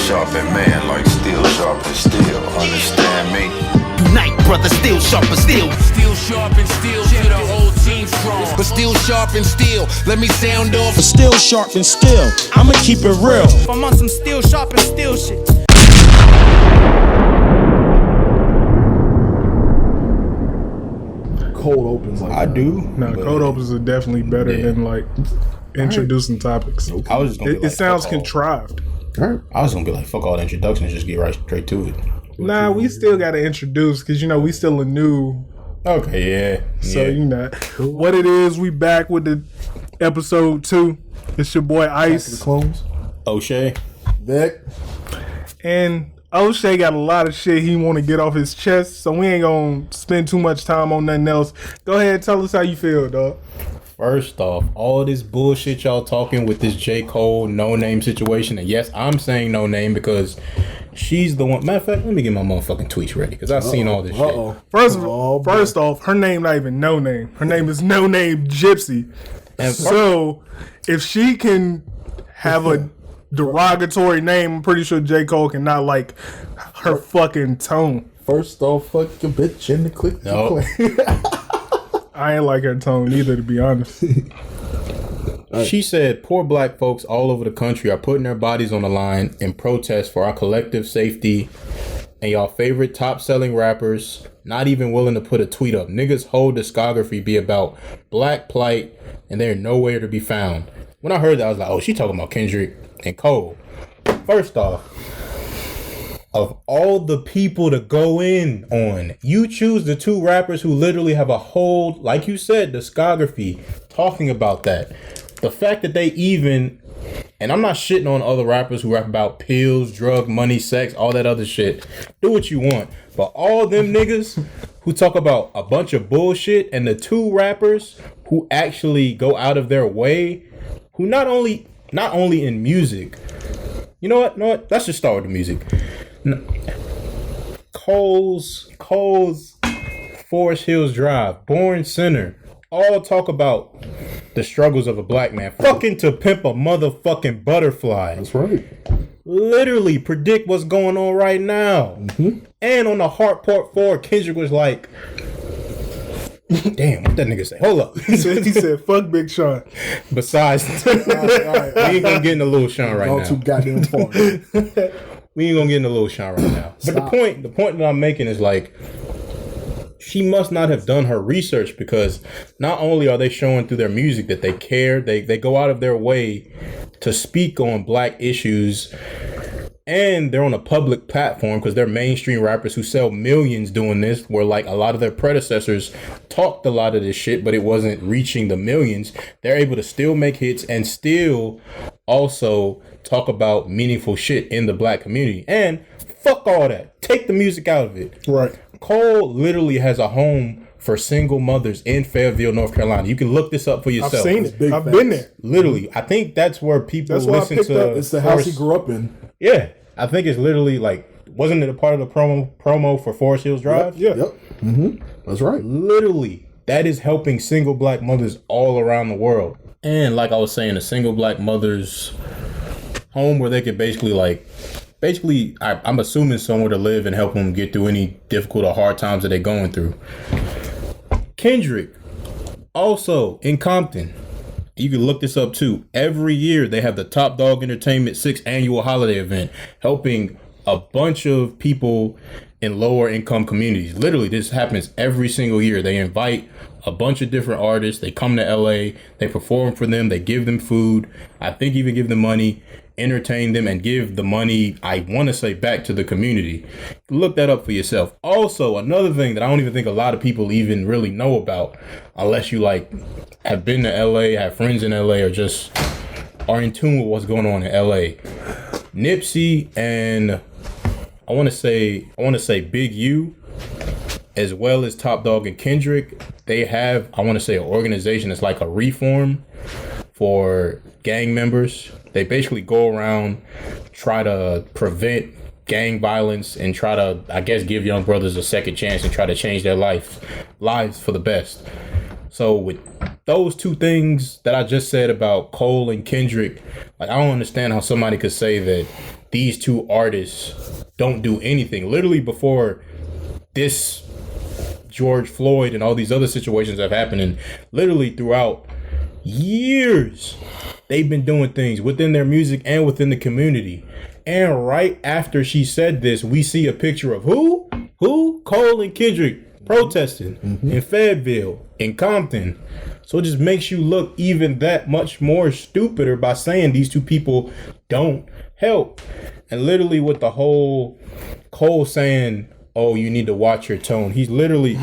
sharpen man like steel sharpen steel. Understand me? Unite, brother, still sharp and steel. Still sharp and steel, to the whole team strong. But still sharp and steel, let me sound off. But still sharp and still, I'ma keep it real. I'm on some still sharp and steel shit. Cold opens like I that. do. No, cold opens are definitely better than like introducing topics. I was just gonna be It like, sounds fuck all. contrived. All right. I was gonna be like, fuck all the introductions, just get right straight to it. Nah, we still got to introduce because we still a new. Okay, yeah. So yeah. what it is. We back with the Ep.2. It's your boy The Ice, clones. O'Shea. Vic. and O'Shea got a lot of shit he want to get off his chest. So we ain't gonna spend too much time on nothing else. Go ahead, and tell us how you feel, dog. First off, all this bullshit y'all talking with this J. Cole Noname situation, and yes, I'm saying Noname because she's the one. Matter of fact, let me get my motherfucking tweets ready because I've seen all this shit. First off, her name not even No Name. Her name is No Name Gypsy. And So if she can have a derogatory name, I'm pretty sure J. Cole cannot like her fucking tone. First off, fuck your bitch in the click. No. I ain't like her tone either, to be honest. She said, poor black folks all over the country are putting their bodies on the line in protest for our collective safety, and y'all favorite top-selling rappers not even willing to put a tweet up. Niggas' whole discography be about black plight, and they're nowhere to be found. When I heard that, I was like, oh, she talking about Kendrick and Cole. First off, of all the people to go in on, you choose the two rappers who literally have a whole, like you said, discography talking about that. The fact that they even, and I'm not shitting on other rappers who rap about pills, drug, money, sex, all that other shit. Do what you want. But all them niggas who talk about a bunch of bullshit, and the two rappers who actually go out of their way, who not only in music, you know what? Let's just start with the music. Cole's Forest Hills Drive, Born Sinner, all talk about the struggles of a black man. Fucking To Pimp a Motherfucking Butterfly. That's right. Literally predict what's going on right now. Mm-hmm. And on the Heartport 4, Kendrick was like, damn, what that nigga say? Hold up. He said, fuck Big Sean. Besides, we ain't gonna get into Lil Sean right now. Too goddamn far. We ain't gonna get into Lil Sean right now. But the point that I'm making is like, she must not have done her research, because not only are they showing through their music that they care, they go out of their way to speak on black issues, and they're on a public platform because they're mainstream rappers who sell millions doing this, where like a lot of their predecessors talked a lot of this shit, but it wasn't reaching the millions. They're able to still make hits and still also talk about meaningful shit in the black community. And fuck all that. Take the music out of it. Right. Cole literally has a home for single mothers in Fayetteville, North Carolina. You can look this up for yourself. I've seen it. Big I've facts. been there. Literally, I think that's where people That's why I listen picked to. up. It's the house he grew up in. Yeah, I think it's literally like, wasn't it a part of the promo for Forest Hills Drive? Yeah. Yep. Mm-hmm. That's right. Literally, that is helping single black mothers all around the world. And like I was saying, a single black mother's home where they could basically, I'm assuming somewhere to live and help them get through any difficult or hard times that they're going through. Kendrick, also in Compton. You can look this up too. Every year they have the Top Dog Entertainment 6th annual holiday event, helping a bunch of people in lower income communities. Literally, this happens every single year. They invite a bunch of different artists. They come to LA, they perform for them, they give them food, I think even give them money, entertain them, and give the money, I want to say, back to the community. Look that up for yourself. Also, another thing that I don't even think a lot of people even really know about, unless you like have been to LA, have friends in LA, or just are in tune with what's going on in LA. Nipsey and I want to say Big U, as well as Top Dog and Kendrick, they have, I want to say, an organization that's like a reform for gang members. They basically go around, try to prevent gang violence and try to, I guess, give young brothers a second chance and try to change their lives for the best. So with those two things that I just said about Cole and Kendrick, like, I don't understand how somebody could say that these two artists don't do anything. Literally before this George Floyd and all these other situations have happened, and literally throughout years, they've been doing things within their music and within the community. And right after she said this, we see a picture of who? Cole and Kendrick protesting in Fayetteville, in Compton. So it just makes you look even that much more stupider by saying these two people don't help. And literally with the whole Cole saying, oh, you need to watch your tone. He's literally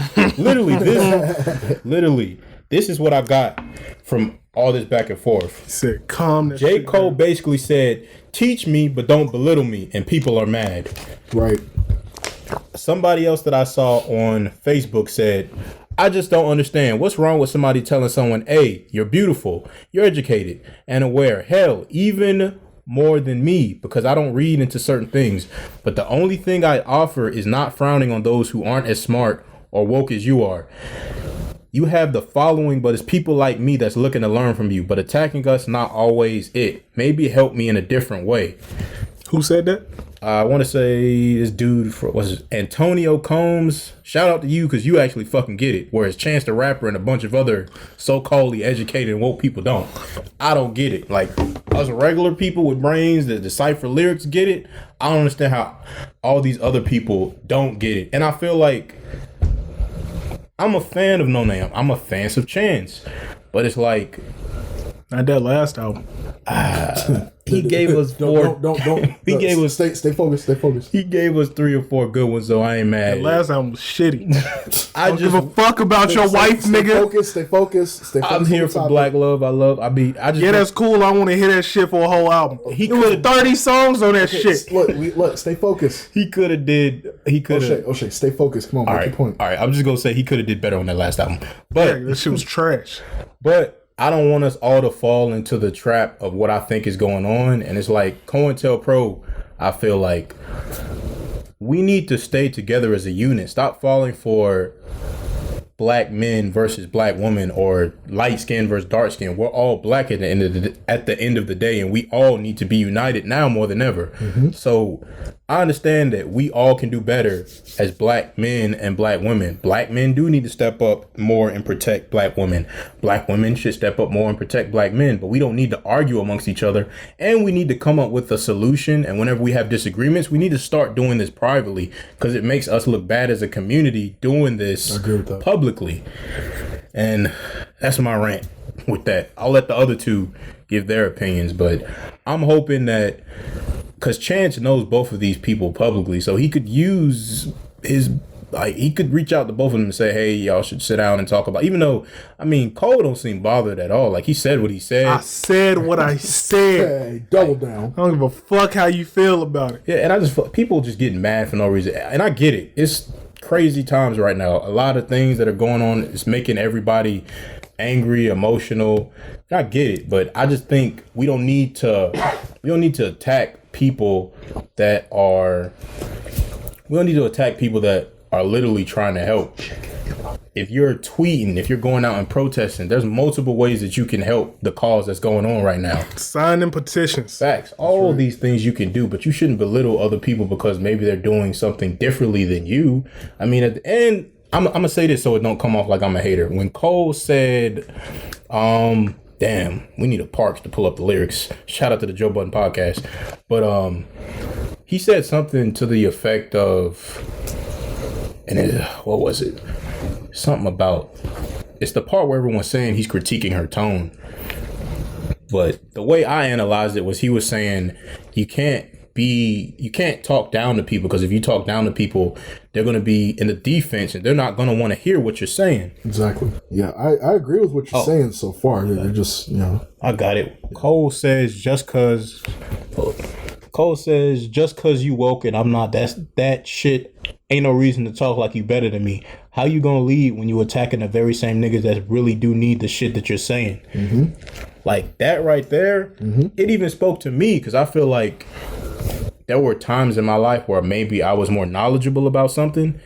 this is what I got from all this back and forth. He said, calm that J. shit Cole down. basically said, teach me, but don't belittle me. And people are mad. Right. Somebody else that I saw on Facebook said, I just don't understand. What's wrong with somebody telling someone, hey, you're beautiful, you're educated and aware. Hell, even more than me, because I don't read into certain things. But the only thing I offer is not frowning on those who aren't as smart or woke as you are. You have the following, but it's people like me that's looking to learn from you. But attacking us, not always it. Maybe help me in a different way. Who said that? I want to say this dude was Antonio Combs. Shout out to you because you actually fucking get it. Whereas Chance the Rapper and a bunch of other so-called educated and woke people don't. I don't get it. Like us regular people with brains that decipher lyrics get it. I don't understand how all these other people don't get it. And I feel like I'm a fan of Noname. I'm a fan of Chance. But it's like, Not that last album. he gave us four. Don't. He gave us. Stay focused. Stay focused. He gave us 3 or 4 good ones, so I ain't mad. That last album was shitty. I Don't give a fuck about your wife, nigga. Stay focused. Stay focused. I'm here for black love. I just Yeah, that's cool. I want to hear that shit for a whole album. He It was could 30 songs on that shit. Look. Stay focused. he could have did. He could have. O'Shea, stay focused. Come on, All make right, your point. all right. I'm just gonna say he could have did better on that last album, Yeah, but that shit was trash. I don't want us all to fall into the trap of what I think is going on. And it's like COINTELPRO, I feel like we need to stay together as a unit. Stop falling for black men versus black women or light skin versus dark skin. We're all black at the end of the day, and we all need to be united now more than ever. So I understand that we all can do better as black men and black women. Black men do need to step up more and protect black women. Black women should step up more and protect black men, but we don't need to argue amongst each other, and we need to come up with a solution. And whenever we have disagreements, we need to start doing this privately, because it makes us look bad as a community doing this publicly. And that's my rant with that. I'll let the other two give their opinions, but I'm hoping that, because Chance knows both of these people publicly, so he could use his, like, he could reach out to both of them and say, hey, y'all should sit down and talk about, even though, I mean, Cole don't seem bothered at all. Like, he said what he said. I said what I said. Hey, double down. I don't give a fuck how you feel about it. Yeah, and people just getting mad for no reason. And I get it. It's crazy times right now. A lot of things that are going on is making everybody angry, emotional. And I get it, but I just think we don't need to attack people that are literally trying to help. If you're tweeting, if you're going out and protesting, there's multiple ways that you can help the cause that's going on right now. Signing petitions. Facts. All of these things you can do, but you shouldn't belittle other people because maybe they're doing something differently than you. I mean, at the end, I'm gonna say this so it don't come off like I'm a hater. When Cole said, damn, we need a Parks to pull up the lyrics. Shout out to the Joe Budden podcast. But he said something to the effect of, what was it? Something about, it's the part where everyone's saying he's critiquing her tone. But the way I analyzed it was he was saying you can't talk down to people, because if you talk down to people, they're going to be in the defense and they're not going to want to hear what you're saying. Exactly. Yeah, I agree with what you're saying so far. They're just, I got it. Cole says just cause you woke and I'm not, that shit ain't no reason to talk like you better than me. How you gonna lead when you attacking the very same niggas that really do need the shit that you're saying? Like that right there, it even spoke to me, because I feel like there were times in my life where maybe I was more knowledgeable about something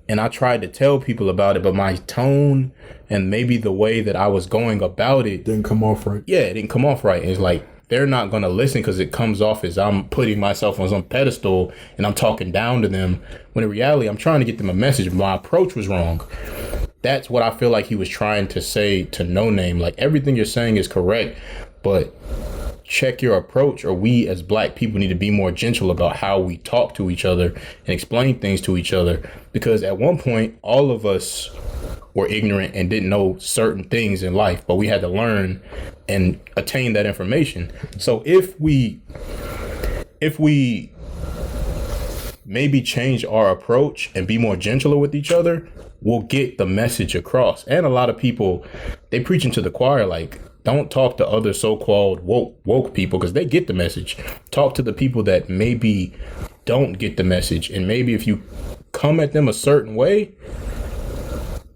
and I tried to tell people about it, but my tone and maybe the way that I was going about it didn't come off right. Yeah, it didn't come off right. And it's like, they're not going to listen because it comes off as I'm putting myself on some pedestal and I'm talking down to them, when in reality I'm trying to get them a message. My approach was wrong. That's what I feel like he was trying to say to Noname. Like, everything you're saying is correct, but check your approach, or we as black people need to be more gentle about how we talk to each other and explain things to each other, because at one point all of us were ignorant and didn't know certain things in life, but we had to learn and attain that information. So if we maybe change our approach and be more gentler with each other, we'll get the message across. And a lot of people, they preaching to the choir, like, don't talk to other so-called woke people because they get the message. Talk to the people that maybe don't get the message. And maybe if you come at them a certain way,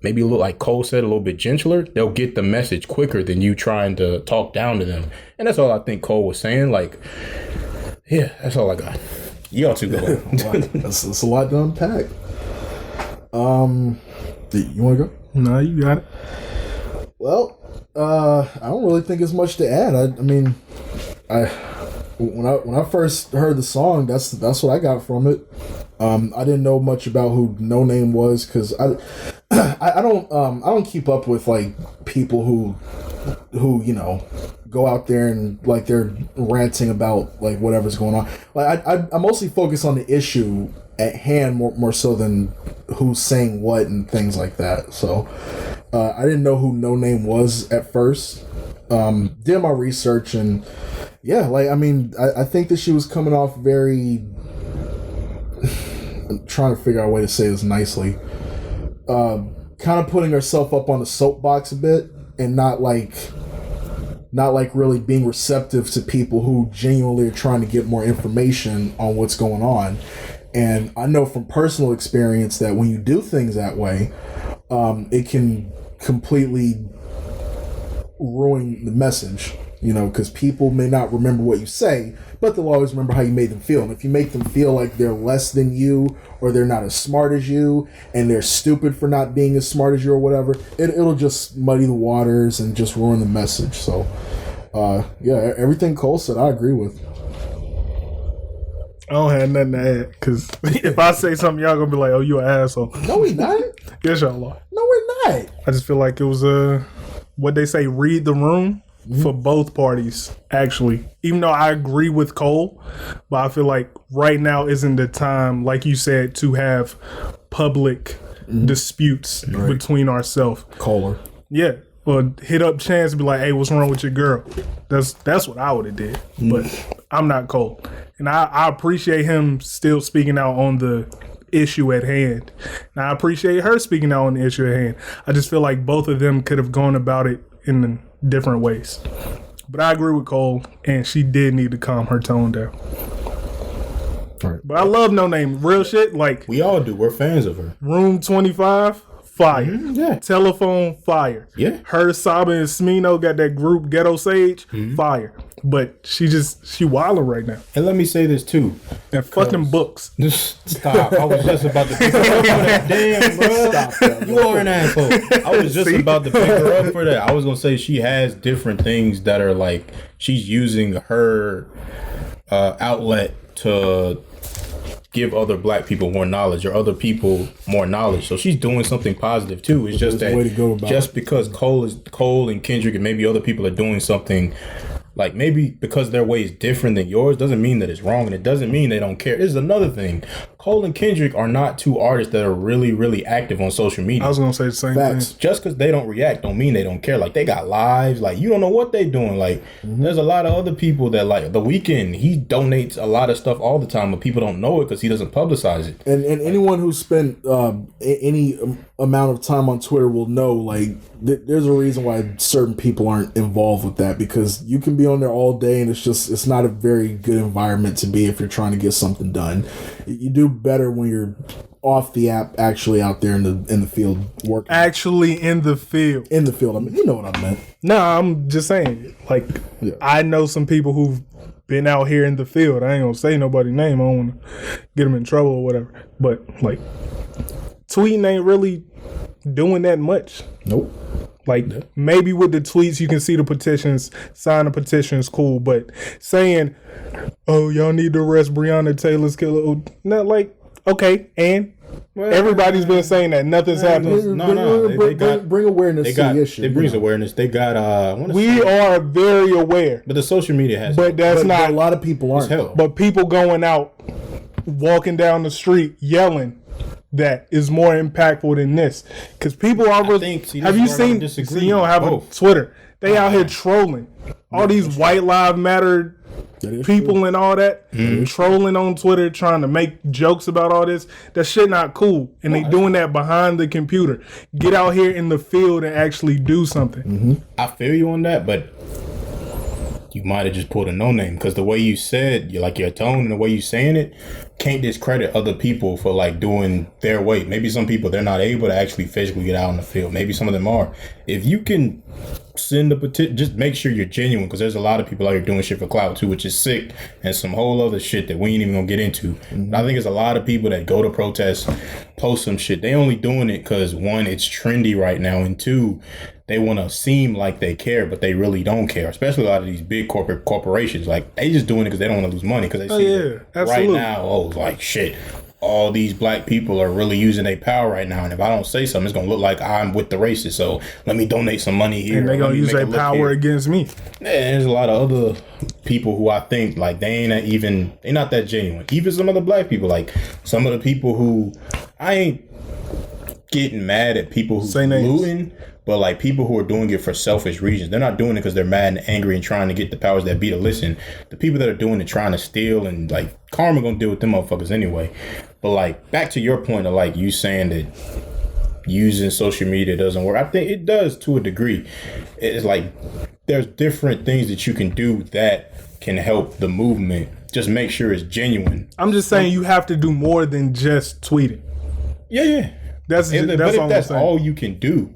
maybe a little, like Cole said, a little bit gentler, they'll get the message quicker than you trying to talk down to them. And that's all I think Cole was saying. Like, yeah, that's all I got. Y'all two go. That's a lot to unpack. You want to go? No, you got it. Well, I don't really think there's much to add. I mean, when I first heard the song, that's what I got from it. I didn't know much about who Noname was, because I don't keep up with like people who go out there and like they're ranting about like whatever's going on. Like I mostly focus on the issue at hand more so than who's saying what and things like that. So I didn't know who Noname was at first. Did my research, and yeah, like, I mean, I think that she was coming off very, I'm trying to figure out a way to say this nicely, kind of putting herself up on the soapbox a bit, and not like really being receptive to people who genuinely are trying to get more information on what's going on. And I know from personal experience that when you do things that way, it can completely ruin the message, because people may not remember what you say, but they'll always remember how you made them feel. And if you make them feel like they're less than you, or they're not as smart as you, and they're stupid for not being as smart as you or whatever, it'll just muddy the waters and just ruin the message. So, yeah, everything Cole said, I agree with. I don't have nothing to add, because if I say something, y'all gonna be like, "Oh, you an asshole." No, we not. Yes, y'all are. No, we're not. I just feel like it was what they say, read the room for both parties, actually. Even though I agree with Cole, but I feel like right now isn't the time, like you said, to have public disputes between ourselves. Kohler. Yeah. Or hit up Chance and be like, "Hey, what's wrong with your girl?" That's what I would have did. But I'm not Cole. And I appreciate him still speaking out on the issue at hand. And I appreciate her speaking out on the issue at hand. I just feel like both of them could have gone about it in different ways. But I agree with Cole, and she did need to calm her tone down. Right. But I love Noname. Real shit. Like, We all do. We're fans of her. Room 25, fire. Yeah. Telephone, fire. Yeah. Her, Saba, and Smino got that group Ghetto Sage, fire. But she wilding right now. And let me say this too. And fucking books. Stop. I was just about to pick her up for that. Damn, bro. Stop that, You are an asshole. I was just about to pick her up for that. I was going to say she has different things that are like, she's using her outlet to give other black people more knowledge, or other people more knowledge. So she's doing something positive too. It's just There's a way to go that about just it. because Cole and Kendrick and maybe other people are doing something, like maybe because their way is different than yours, doesn't mean that it's wrong, and it doesn't mean they don't care. This is another thing. Cole and Kendrick are not two artists that are really, really active on social media. I was going to say the same Facts. thing. Just because they don't react don't mean they don't care. Like, they got lives. Like, you don't know what they doing. Like, there's a lot of other people that, like, The Weeknd, he donates a lot of stuff all the time, but people don't know it because he doesn't publicize it. And anyone who spent any amount of time on Twitter will know, like, there's a reason why certain people aren't involved with that, because you can be on there all day and it's not a very good environment to be if you're trying to get something done. You do better when you're off the app, actually out there in the field working. Actually in the field. In the field, I mean, you know what I meant. No, I'm just saying. Like, Yeah. I know some people who've been out here in the field. I ain't going to say nobody's name. I don't want to get them in trouble or whatever. But, like, tweeting ain't really doing that much. Nope. Like, maybe with the tweets, you can see the petitions, sign the petitions, cool. But saying, oh, y'all need to arrest Breonna Taylor's killer. Not like, okay, and everybody's been saying that. Nothing's happened. Bring awareness to the issue. It brings awareness. They got, we are very aware. But the social media has. But that's not. A lot of people aren't. But people going out, walking down the street, yelling. That is more impactful than this, because people are. Have you seen? You don't have a Twitter. They out here trolling. All these White Lives Matter people and all that trolling on Twitter, trying to make jokes about all this. That shit not cool, and they doing that behind the computer. Get out here in the field and actually do something. I feel you on that, but you might have just pulled a Noname, because the way you said, your tone and the way you saying it, can't discredit other people for like doing their way. Maybe some people, they're not able to actually physically get out in the field. Maybe some of them are. If you can send a petition, just make sure you're genuine, because there's a lot of people out here doing shit for clout too, which is sick, and some whole other shit that we ain't even gonna get into. But I think there's a lot of people that go to protests, post some shit. They only doing it because, one, it's trendy right now, and two, they want to seem like they care, but they really don't care. Especially a lot of these big corporations, like, they just doing it because they don't want to lose money, because they see right now, like, shit, all these black people are really using their power right now, and if I don't say something, it's gonna look like I'm with the racists, so let me donate some money here, and they gonna use their power against me. Yeah, there's a lot of other people who I think, like, they not that genuine. Even some of the black people, like some of the people who, I ain't getting mad at people who looting, but like people who are doing it for selfish reasons. They're not doing it because they're mad and angry and trying to get the powers that be to listen. The people that are doing it trying to steal, and like, karma gonna deal with them motherfuckers anyway. But like, back to your point of like you saying that using social media doesn't work. I think it does to a degree. It's like there's different things that you can do that can help the movement. Just make sure it's genuine. I'm just saying you have to do more than just tweeting. Yeah. That's if that's all you can do,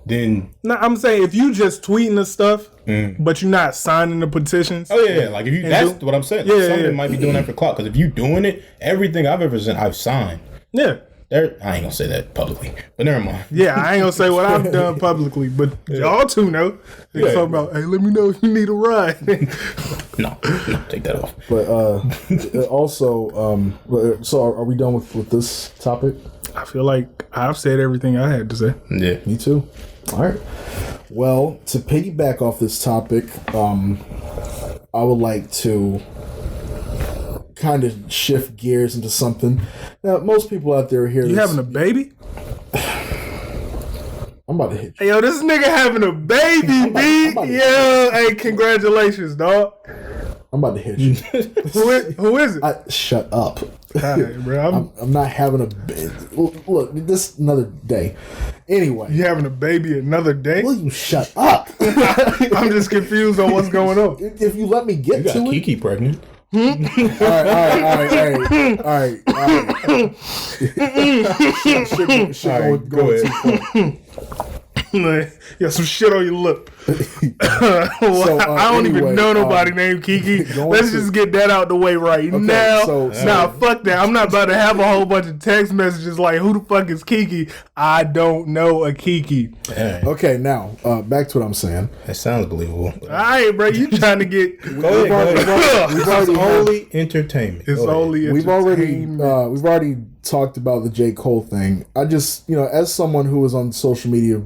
then no, I'm saying if you just tweeting the stuff, but you're not signing the petitions. Oh yeah, like if you, that's what I'm saying. Like, somebody might be doing that for clout, because if you doing it, everything I've ever seen, I've signed. Yeah. I ain't gonna say that publicly, but never mind. Yeah, I ain't gonna say what I've done publicly, but y'all too know. They talking about, hey, let me know if you need a ride. No, take that off. But also, so are we done with this topic? I feel like I've said everything I had to say. Yeah, me too. All right. Well, to piggyback off this topic, I would like to kind of shift gears into something. Now, most people out there hear you having a baby? I'm about to hit you. Hey, yo, this nigga having a baby, B. Yo, hey, congratulations, dog. I'm about to hit you. Who is it? Shut up. Right, bro, I'm not having a baby. Look, this another day. Anyway. You having a baby another day? Will you shut up? I'm just confused on what's going on. If you let me get to it. Kiki pregnant. All right. Shit, go ahead. You got some shit on your lip. Well, I don't even know nobody named Kiki. Let's just get that out the way right now. Fuck that. I'm not about to have a whole bunch of text messages like, who the fuck is Kiki? I don't know a Kiki. Okay, now, back to what I'm saying. That sounds believable. All right, bro. You trying to get... Go ahead. It's only entertainment. It's only entertainment. We've already talked about the J. Cole thing. I just, as someone who is on social media...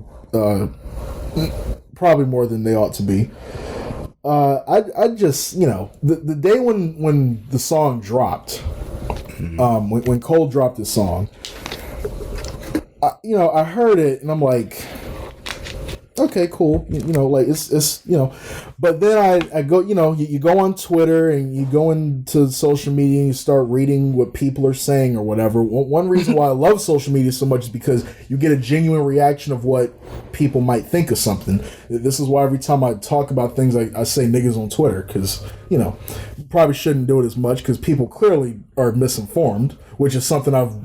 probably more than they ought to be. I just, the day when the song dropped, when Cole dropped his song, I heard it and I'm like, okay, cool. Like it's but then I go, you go on Twitter and you go into social media and you start reading what people are saying or whatever. One reason why I love social media so much is because you get a genuine reaction of what people might think of something. This is why every time I talk about things, I say niggas on Twitter, because, probably shouldn't do it as much because people clearly are misinformed, which is something I've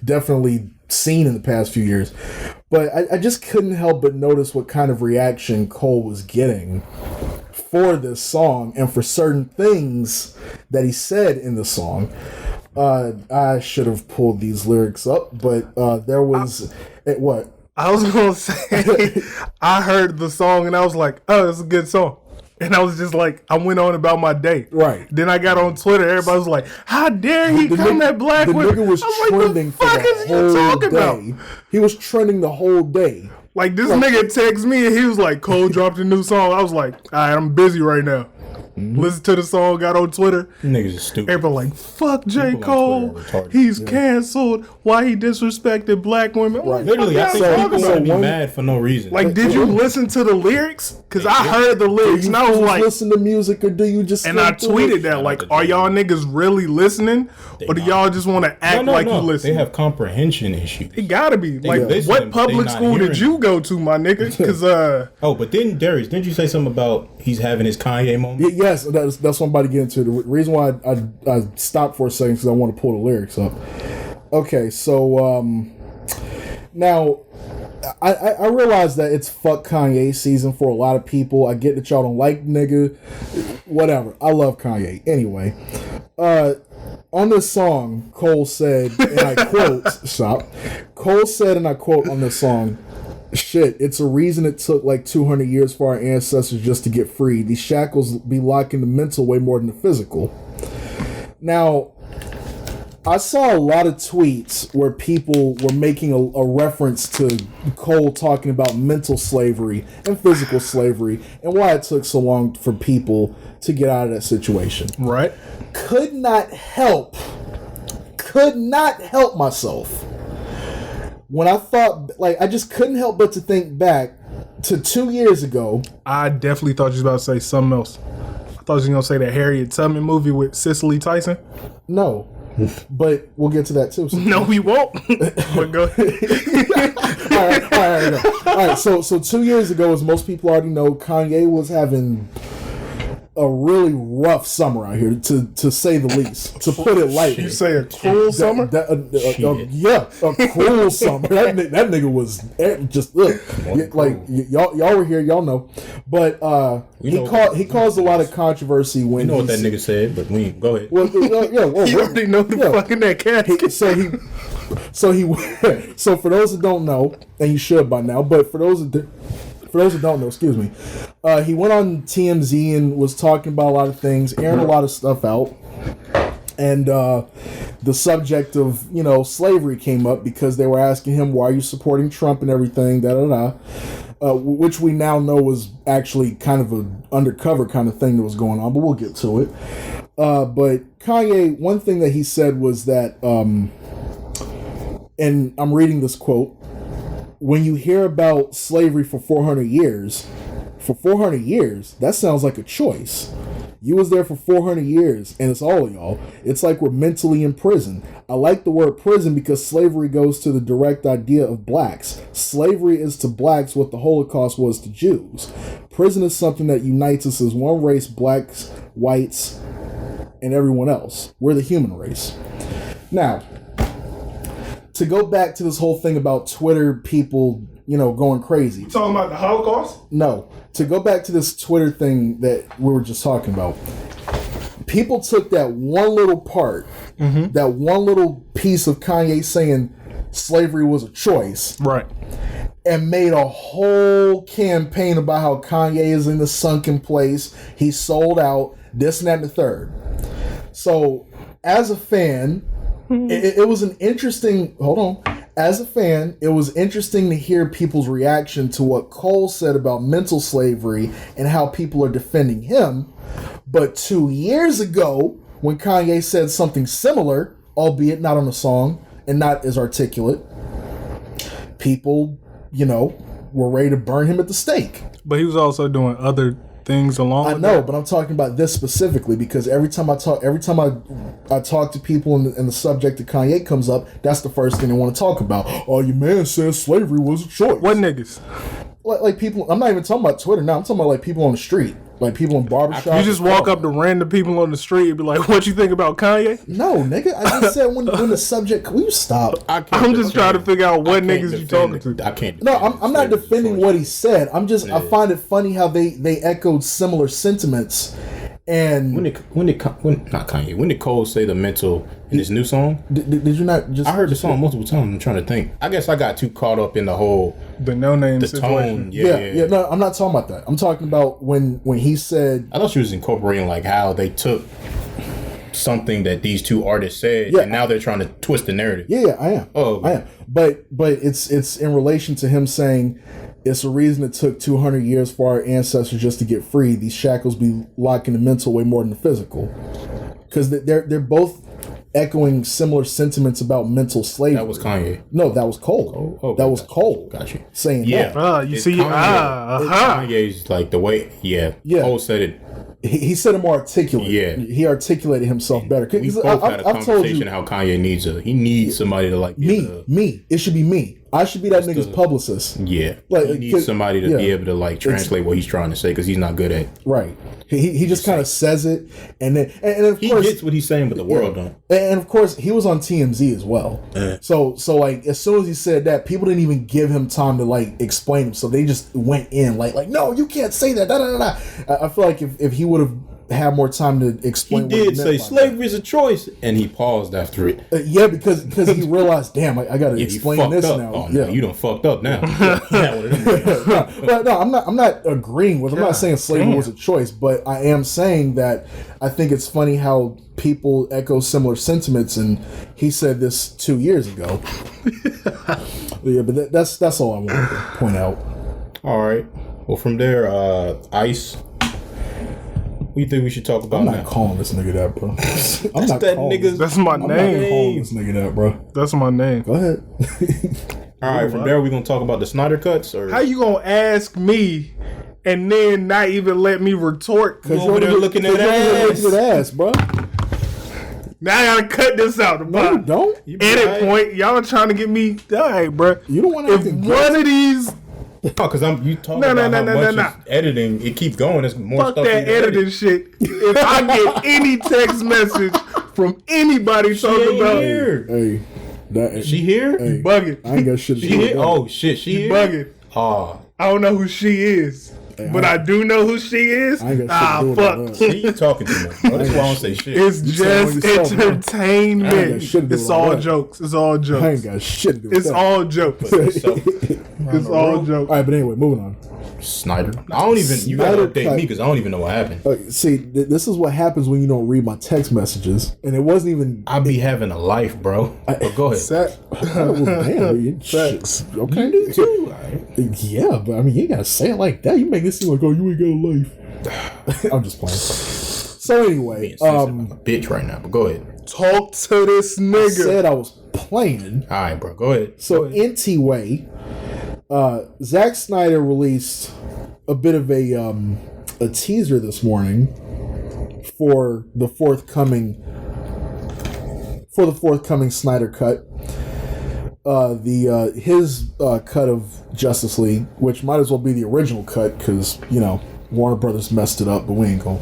definitely seen in the past few years. But I just couldn't help but notice what kind of reaction Cole was getting for this song and for certain things that he said in the song. I should have pulled these lyrics up, but there was... I was gonna say, I heard the song and I was like, oh, it's a good song. And I was just like, I went on about my day. Right. Then I got on Twitter. Everybody was like, how dare he come at black The women? nigga was trending for the whole day. He was trending the whole day. Like, this nigga texted me and he was like, Cole dropped a new song. I was like, all right, I'm busy right now. Listen to the song, got on Twitter. Niggas is stupid. Everybody like, fuck J. People on Cole. Twitter are retarded. He's canceled. Why he disrespected black women? Right. Literally, I think people so want to be one- mad for no reason. Like, did you listen to the lyrics? Because I heard the lyrics and I was like, listen to music or do you just? and I skim through tweeted it? that, like, are y'all niggas really listening? Or do y'all just want to act like you listen? They have comprehension issues. It gotta be. Like, listen, what but public they not school did hearing you go to, my nigga? Because, Oh, but then Darius, didn't you say something about he's having his Kanye moment? Yes, that's what I'm about to get into. The reason why I stopped for a second because I want to pull the lyrics up. Okay, so now I realize that it's fuck Kanye season for a lot of people. I get that y'all don't like nigga, whatever. I love Kanye anyway. On this song, Cole said, and I quote, stop. Cole said, and I quote on this song, shit, it's a reason it took like 200 years for our ancestors just to get free. These shackles be locking the mental way more than the physical. Now, I saw a lot of tweets where people were making a reference to Cole talking about mental slavery and physical slavery and why it took so long for people to get out of that situation. right? Could not help myself when I thought, like, I just couldn't help but to think back to 2 years ago. I definitely thought you was about to say something else. I thought you was going to say that Harriet Tubman movie with Cicely Tyson. No, but we'll get to that too. No, we won't. But go ahead. All right. So 2 years ago, as most people already know, Kanye was having a really rough summer out here, to say the least, to put it lightly. You say a cruel summer? Yeah, a cruel summer. That nigga was just like y'all were here, y'all know. But he caused a lot of controversy when You know what that nigga said, but we go ahead. Well, You already know the fucking that casket. So for those that don't know, and you should by now, but for those that don't know, excuse me, he went on TMZ and was talking about a lot of things, airing a lot of stuff out, and the subject of slavery came up because they were asking him, "Why are you supporting Trump and everything?" Which we now know was actually kind of an undercover kind of thing that was going on, but we'll get to it. But Kanye, one thing that he said was that, and I'm reading this quote, when you hear about slavery for 400 years, that sounds like a choice. You was there for 400 years, and it's all of y'all. It's like we're mentally in prison. I like the word prison because slavery goes to the direct idea of blacks. Slavery is to blacks what the Holocaust was to Jews. Prison is something that unites us as one race, blacks, whites, and everyone else. We're the human race. Now, to go back to this whole thing about Twitter people, going crazy. Talking about the Holocaust? No. To go back to this Twitter thing that we were just talking about. People took that one little part, that one little piece of Kanye saying slavery was a choice. Right. And made a whole campaign about how Kanye is in the sunken place. He sold out, this and that and the third. So, as a fan, it was an interesting... Hold on. As a fan, it was interesting to hear people's reaction to what Cole said about mental slavery and how people are defending him. But 2 years ago, when Kanye said something similar, albeit not on a song and not as articulate, people, were ready to burn him at the stake. But he was also doing other things along I with know, that. but I'm talking about this specifically because every time I talk to people and the subject of Kanye comes up, that's the first thing they want to talk about. Oh, your man says slavery was a choice. What niggas? Like people, I'm not even talking about Twitter now. I'm talking about like people on the street, like people in barbershops. You just walk up to random people on the street and be like, "What you think about Kanye?" No, nigga. I just said when the subject. Will you stop? I'm just trying to figure out what niggas you talking to. I can't. No, I'm not defending what he said. I find it funny how they echoed similar sentiments, And when did Cole say the mental in his new song? did you not just? I heard the song multiple times. I'm trying to think. I guess I got too caught up in the whole The Noname the situation. tone. Yeah. No, I'm not talking about that. I'm talking about when he said. I thought she was incorporating like how they took something that these two artists said, Yeah. and now they're trying to twist the narrative. Yeah, I am. Oh, okay. I am. But it's in relation to him saying it's a reason it took 200 years for our ancestors just to get free. These shackles be locking the mental way more than the physical, because they're both echoing similar sentiments about mental slavery. That was Kanye. No, that was Cole. Oh, that was gotcha. Cole. Got you. Saying Yeah. that. You It's see, Kanye's like the way. Yeah. Yeah. Cole said it. He said it more articulate. Yeah. He articulated himself better. We 'Cause both had a I've told conversation you, how Kanye needs somebody to like me. It should be me. I should be that nigga's publicist. Yeah, Like, he needs somebody to be able to like translate what he's trying to say because he's not good at. Right. He just kind of says it, and then and of He course gets what he's saying, but the world don't. And of course, he was on TMZ as well. So like as soon as he said that, people didn't even give him time to like explain him. So they just went in like no, you can't say that. Da, da, da, da. I feel like if he would have had more time to He explain, did say slavery is a choice, and he paused after it. yeah, because he realized, damn, I got to Yeah, explain this up. now. Oh, yeah, no, you done fucked up now. but no, I'm not agreeing with. I'm not saying slavery was a choice, but I am saying that I think it's funny how people echo similar sentiments, and he said this 2 years ago. Yeah, but that's all I wanted to point out. All right. Well, from there, Ice. What do you think we should talk about I'm not now? calling this nigga that, bro. I'm not that calling nigga's- That's my I'm not name. calling this nigga that, bro. That's my name. Go ahead. All right. From there, we gonna talk about the Snyder cuts, or How you gonna ask me and then not even let me retort? Because over there looking at ass, bro. Now I gotta cut this out. The No, you don't. edit right. point. Y'all are trying to get me. All right, bro. You don't want If anything. one of these, because you talking No, about no, how no, much no, no. it's editing, it keeps going. It's more fuck stuff. that you editing edit. shit. If I get any text message from anybody She talking ain't about here. Hey, that She here? Hey, bugging, I ain't got shit to She do with here? that. Oh shit, she here? bugging. Oh, I don't know who she is, but I do know who she is. I ain't got shit to do with that. see, you talking too much. Bro. That's why I don't say shit. It's You saying just what yourself, man. I ain't got entertainment. shit to do It's with all all that. jokes. It's all I ain't jokes. got shit to do with It's that. all jokes. So, It's all jokes. All right, but anyway, moving on. Snyder. I don't even. You gotta Snyder update cut. me because I don't even know what happened. See, this is what happens when you don't read my text messages, and it wasn't even. I be having a life, bro. But go ahead. Well, damn, Facts. okay. You do too. Yeah, but I mean, you ain't gotta say it like that. You make it seem like, oh, you ain't got a life. I'm just playing. So anyway, Being sensitive like a bitch right now. But go ahead. Talk to this I nigga. said I was playing. All right, bro. Go ahead. So anyway, Zack Snyder released a bit of a teaser this morning for the forthcoming Snyder cut. His cut of Justice League, which might as well be the original cut because Warner Brothers messed it up, but we ain't going.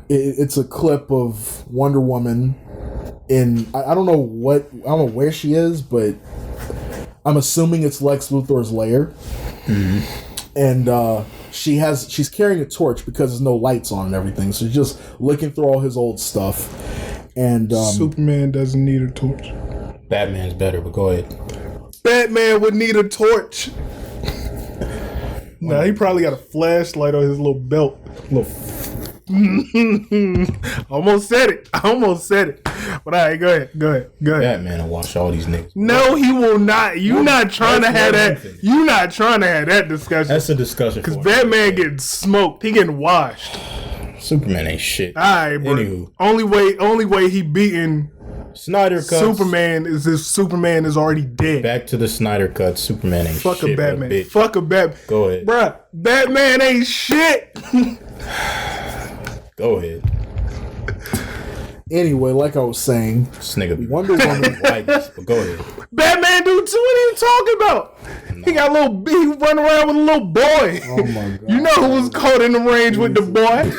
It's a clip of Wonder Woman in I don't know where she is, but I'm assuming it's Lex Luthor's lair. And she's carrying a torch because there's no lights on and everything. So she's just looking through all his old stuff. And Superman doesn't need a torch. Batman's better, but go ahead. Batman would need a torch. Nah, he probably got a flashlight on his little belt. Almost said it. But all right, go ahead. Batman will wash all these niggas. No, he will not. You not trying to have that. nothing. You not trying to have that discussion. That's a discussion. Because Batman getting smoked. He getting washed. Superman ain't shit. All right, bro. Anywho. Only way he beating Snyder cuts. Superman is if Superman is already dead. Back to the Snyder cut. Superman ain't Fuck shit. a Batman. Bitch. Fuck a Batman. Go ahead. Bruh, Batman ain't shit. Go ahead. anyway, like I was saying, This nigga be Wonder Woman. like this, but go ahead. Batman do too. What are you talking about? He got a little. He run around with a little boy. Oh my god! You know who was caught in the range with the boy?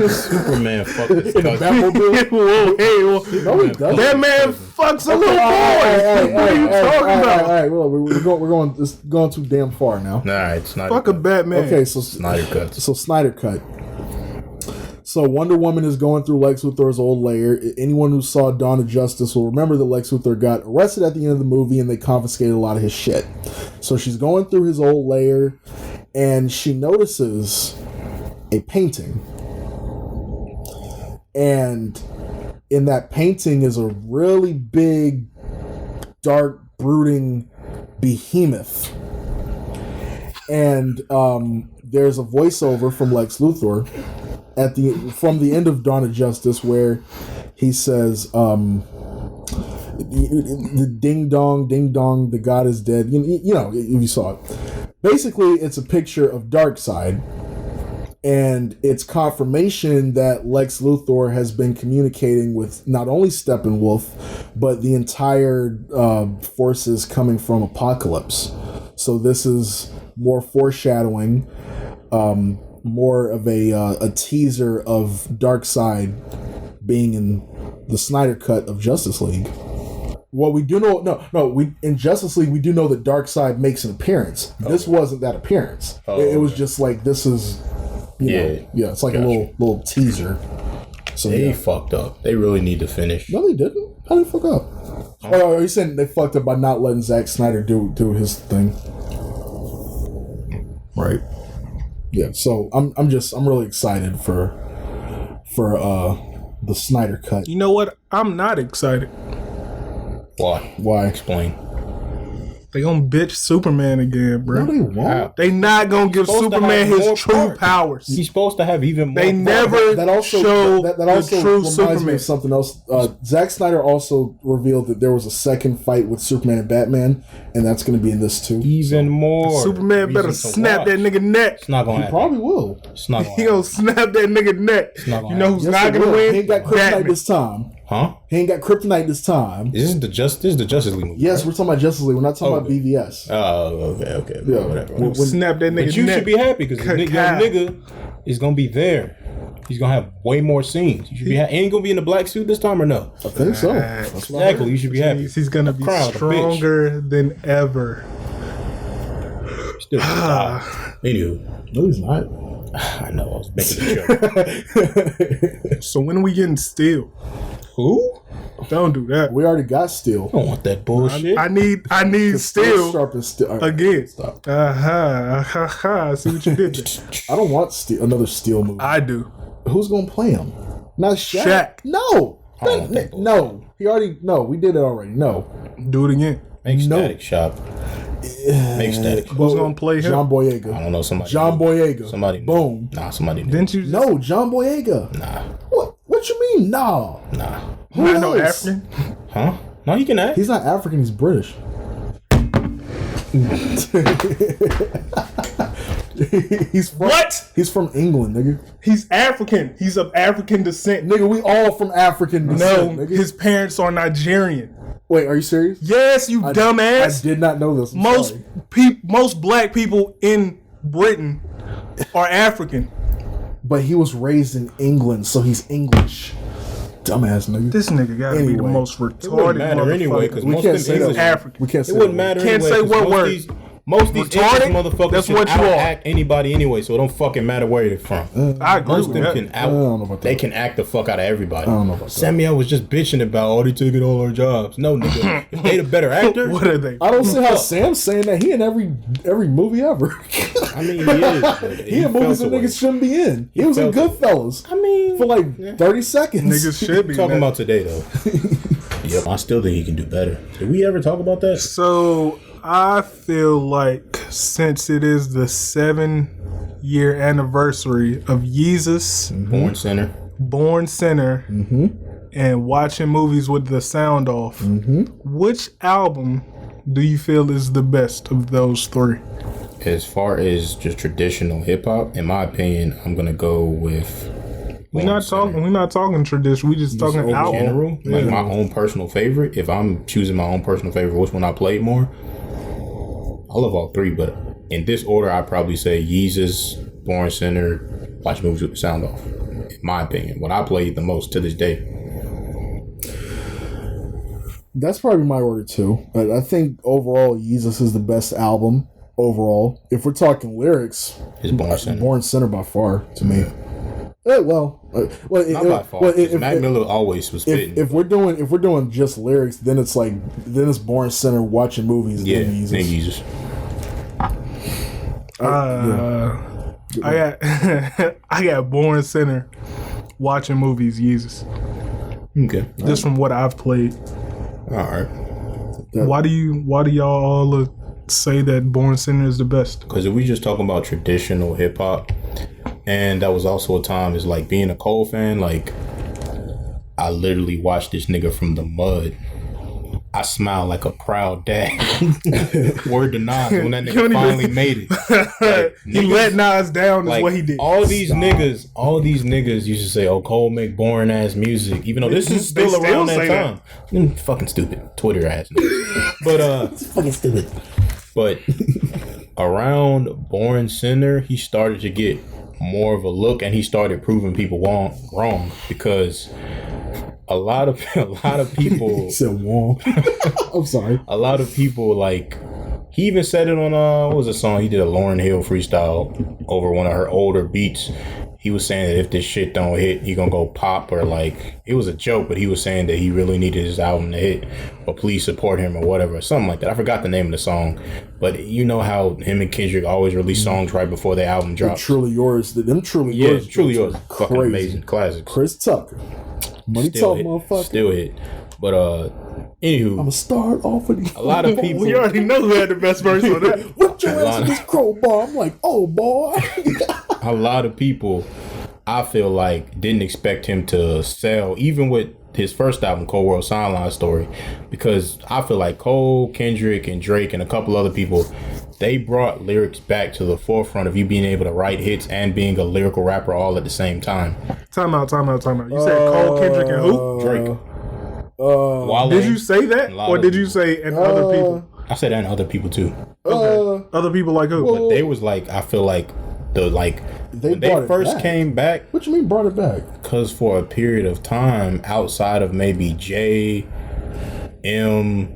Superman fucked his cousin. Batmobile? Whoa, hey, whoa. No, he doesn't. Batman fucks a little boy. Hey, What are you talking about? All right, well, we're going. It's going too damn far now. All right, Snyder Fuck a cut. Batman. Okay, so Snyder cuts. So Snyder cut. So Wonder Woman is going through Lex Luthor's old lair. Anyone who saw Dawn of Justice will remember that Lex Luthor got arrested at the end of the movie and they confiscated a lot of his shit. So she's going through his old lair and she notices a painting. And in that painting is a really big, dark, brooding behemoth. And there's a voiceover from Lex Luthor from the end of Dawn of Justice where he says, the ding dong, the god is dead. You know, you saw it. Basically, it's a picture of Darkseid, and it's confirmation that Lex Luthor has been communicating with not only Steppenwolf, but the entire forces coming from Apocalypse. So this is more foreshadowing, more of a teaser of Darkseid being in the Synder Cut of Justice League. Well, we do know, in Justice League, we do know that Darkseid makes an appearance. Okay. This wasn't that appearance. Oh, it was just like, this is, you know, it's like a little teaser. So they fucked up. They really need to finish. No, they didn't. How did they fuck up? Oh, are you saying they fucked up by not letting Zack Snyder do his thing? Right. Yeah. So I'm really excited for the Synder Cut. You know what? I'm not excited. Why? Explain. They gonna bitch Superman again, bro. No, they won't. They not gonna give Superman his true powers. He's supposed to have even more. They never show the true Superman. Me of something else. Zack Snyder also revealed that there was a second fight with Superman and Batman, and that's going to be in this too. Even more. Superman better snap that nigga neck. It's not gonna happen. He probably will. It's not gonna He gonna snap that nigga neck. It's not gonna you know who's not gonna win? He ain't got kryptonite this time. Huh? He ain't got kryptonite this time. This is the Justice League movie. Yes, right? We're talking about Justice League. We're not talking about BVS. Oh, okay. Yeah, whatever. Snap that nigga neck. But you should be happy because the young nigga is gonna be there. He's gonna have way more scenes. You should be happy. Ain't he gonna be in the black suit this time or no? I think so. Exactly. You should be happy. He's gonna be stronger than ever. Still die. Anywho. No, he's not. I know. I was making a joke. So when are we getting Steel? Who? Don't do that. We already got Steel. I don't want that bullshit. I need Steel Sharpens Steel again. Stop. See what you did there. I don't want another Steel movie. I do. Who's gonna play him? Not Shaq. Shaq. No. No. He already. No. We did it already. No. Do it again. Make Static Shop. Make Static. Who's gonna play him? John Boyega. I don't know. Somebody. John Boyega. Somebody. Boom. Nah. Somebody. Didn't you? No. John Boyega. Nah. What you mean? Nah. Who Not no else? African. Huh? No, he can act. He's not African. He's British. He's from, What? He's from England, nigga. He's African. He's of African descent. Nigga, we all from African descent. No, nigga. his parents are Nigerian. Wait, are you serious? Yes, you dumbass. I did not know this. Most black people in Britain are African. But he was raised in England, so he's English. Dumbass nigga. This nigga gotta be the most retarded. It wouldn't matter anyway because most of them English African. We can't say it wouldn't matter. Can't anyway, say what word. Most of these English motherfuckers That's can what you are. act anybody anyway, so it don't fucking matter where they're from. I agree Most of with them that. can out. I don't know about that. They can act the fuck out of everybody. I don't know about that. Samuel was just bitching about, they taking all our jobs. No, nigga. If they the better actor, What are they? I don't see how Sam's saying that. He in every movie ever. I mean, he is. He in movies that niggas shouldn't be in. He was in Goodfellas. I mean, for like 30 seconds. Niggas should be talking about today though. Yep, I still think he can do better. Did we ever talk about that? So I feel like since it is the 7-year anniversary of Yeezus Born Center, and watching movies with the sound off, which album do you feel is the best of those three? As far as just traditional hip hop, in my opinion, I'm gonna go with. We're not talking tradition. We just talking in album. general, like my own personal favorite. If I'm choosing my own personal favorite, which one I played more? I love all three, but in this order, I'd probably say Yeezus, Born Center, watch movies with the sound off. In my opinion, what I played the most to this day. That's probably my order too. But I think overall, Yeezus is the best album overall. If we're talking lyrics, It's Born Center. Born Center by far to me. Not by far. Mac Miller always was spitting. If we're doing just lyrics, then it's Born Center watching movies. Yeah, Nigga Jesus. I got Born Center watching movies. Jesus. Okay. Just from what I've played. All right. Why do y'all all say that Born Center is the best? Because if we just talking about traditional hip hop, and that was also a time is like being a Cole fan. Like I literally watched this nigga from the mud. I smile like a proud dad. Word to Nas when that nigga finally made it. Like, he let Nas down is like, what he did. All these niggas used to say, "Oh, Cole make boring ass music," even though this is still around that time. Fucking stupid Twitter ass niggas. But it's fucking stupid. But around Born Center, he started to get more of a look, and he started proving people wrong because a lot of people He said wrong. I'm sorry. A lot of people, like, he even said it on what was a song he did, a Lauryn Hill freestyle over one of her older beats. He was saying that if this shit don't hit, he gonna go pop, or like, it was a joke, but he was saying that he really needed his album to hit, or please support him or whatever, something like that. I forgot the name of the song, but you know how him and Kendrick always release songs right before their album drops. Truly Yours. Truly Yours. Fucking amazing classics. Chris Tucker. Money Still talk, hit. motherfucker. Still hit. But anywho, I'ma start off with these. A lot of people. We already know who had the best verse on that. Whip your ass with this crowbar. I'm like, oh boy. A lot of people, I feel like, didn't expect him to sell, even with his first album, Cold World Sideline Story, because I feel like Cole, Kendrick, and Drake, and a couple other people, they brought lyrics back to the forefront of you being able to write hits and being a lyrical rapper all at the same time. Time out. You said Cole, Kendrick, and who? Drake. Wale, did you say that, or did you say and other people? I said that and other people too. Okay. Other people like who? But they was like, I feel like when they first came back. What you mean brought it back? Because for a period of time, outside of maybe J, M,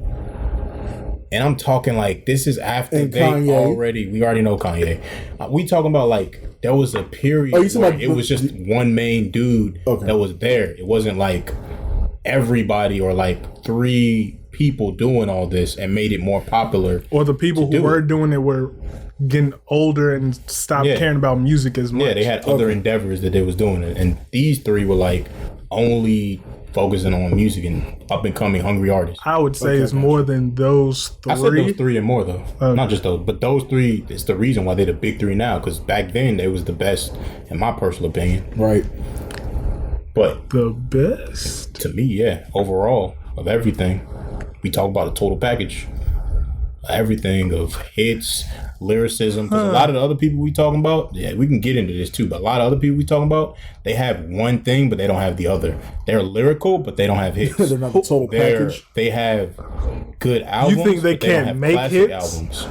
and I'm talking like this is after and they Kanye. we already know Kanye. We talking about like there was a period where it was just one main dude that was there. It wasn't like everybody or like three people doing all this and made it more popular. Or the people who were doing it were getting older and stopped caring about music as much. Yeah, they had other endeavors that they was doing, and these three were like only focusing on music and up and coming hungry artists. I would say it's more than those three. I said those three and more though. Not just those, but those three is the reason why they're the big three now, because back then they was the best in my personal opinion. Right. But the best to me, yeah, overall of everything. We talk about a total package. Everything of hits, lyricism. Because a lot of the other people we talking about, yeah, we can get into this too, but a lot of other people we talking about, they have one thing, but they don't have the other. They're lyrical, but they don't have hits. They're not the total package. They have good albums. You think they can't make hits? Albums.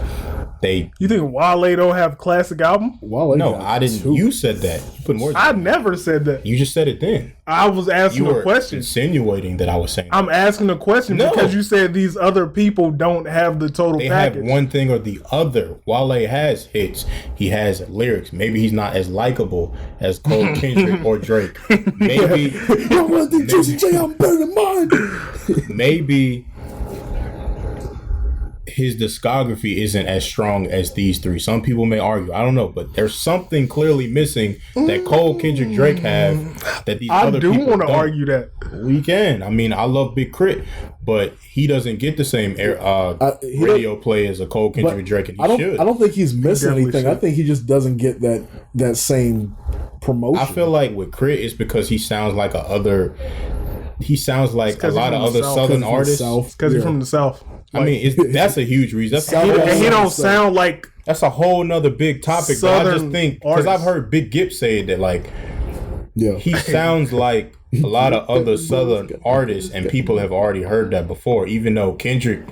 You think Wale don't have classic album? No, I didn't. You said that. You put more. I never said that. You just said it then. I was asking a question. Insinuating that I was saying. I'm asking a question because you said these other people don't have the total package. They have one thing or the other. Wale has hits. He has lyrics. Maybe he's not as likable as Cole, Kendrick, or Drake. Maybe. Maybe his discography isn't as strong as these three. Some people may argue. I don't know, but there's something clearly missing that Cole, Kendrick, Drake have that these other people don't. I do want to argue that. We can. I mean, I love Big Crit, but he doesn't get the same radio play as a Cole, Kendrick, and Drake, and he should. I don't think he's missing anything. I think he just doesn't get that same promotion. I feel like with Crit, it's because he sounds like he sounds like a lot of other Southern artists. Because he's from the South. I mean, that's a huge reason. He don't sound like. That's a whole nother big topic. But I just think because I've heard Big Gip say that, like, he sounds like a lot of other Southern artists, and people have already heard that before. Even though Kendrick,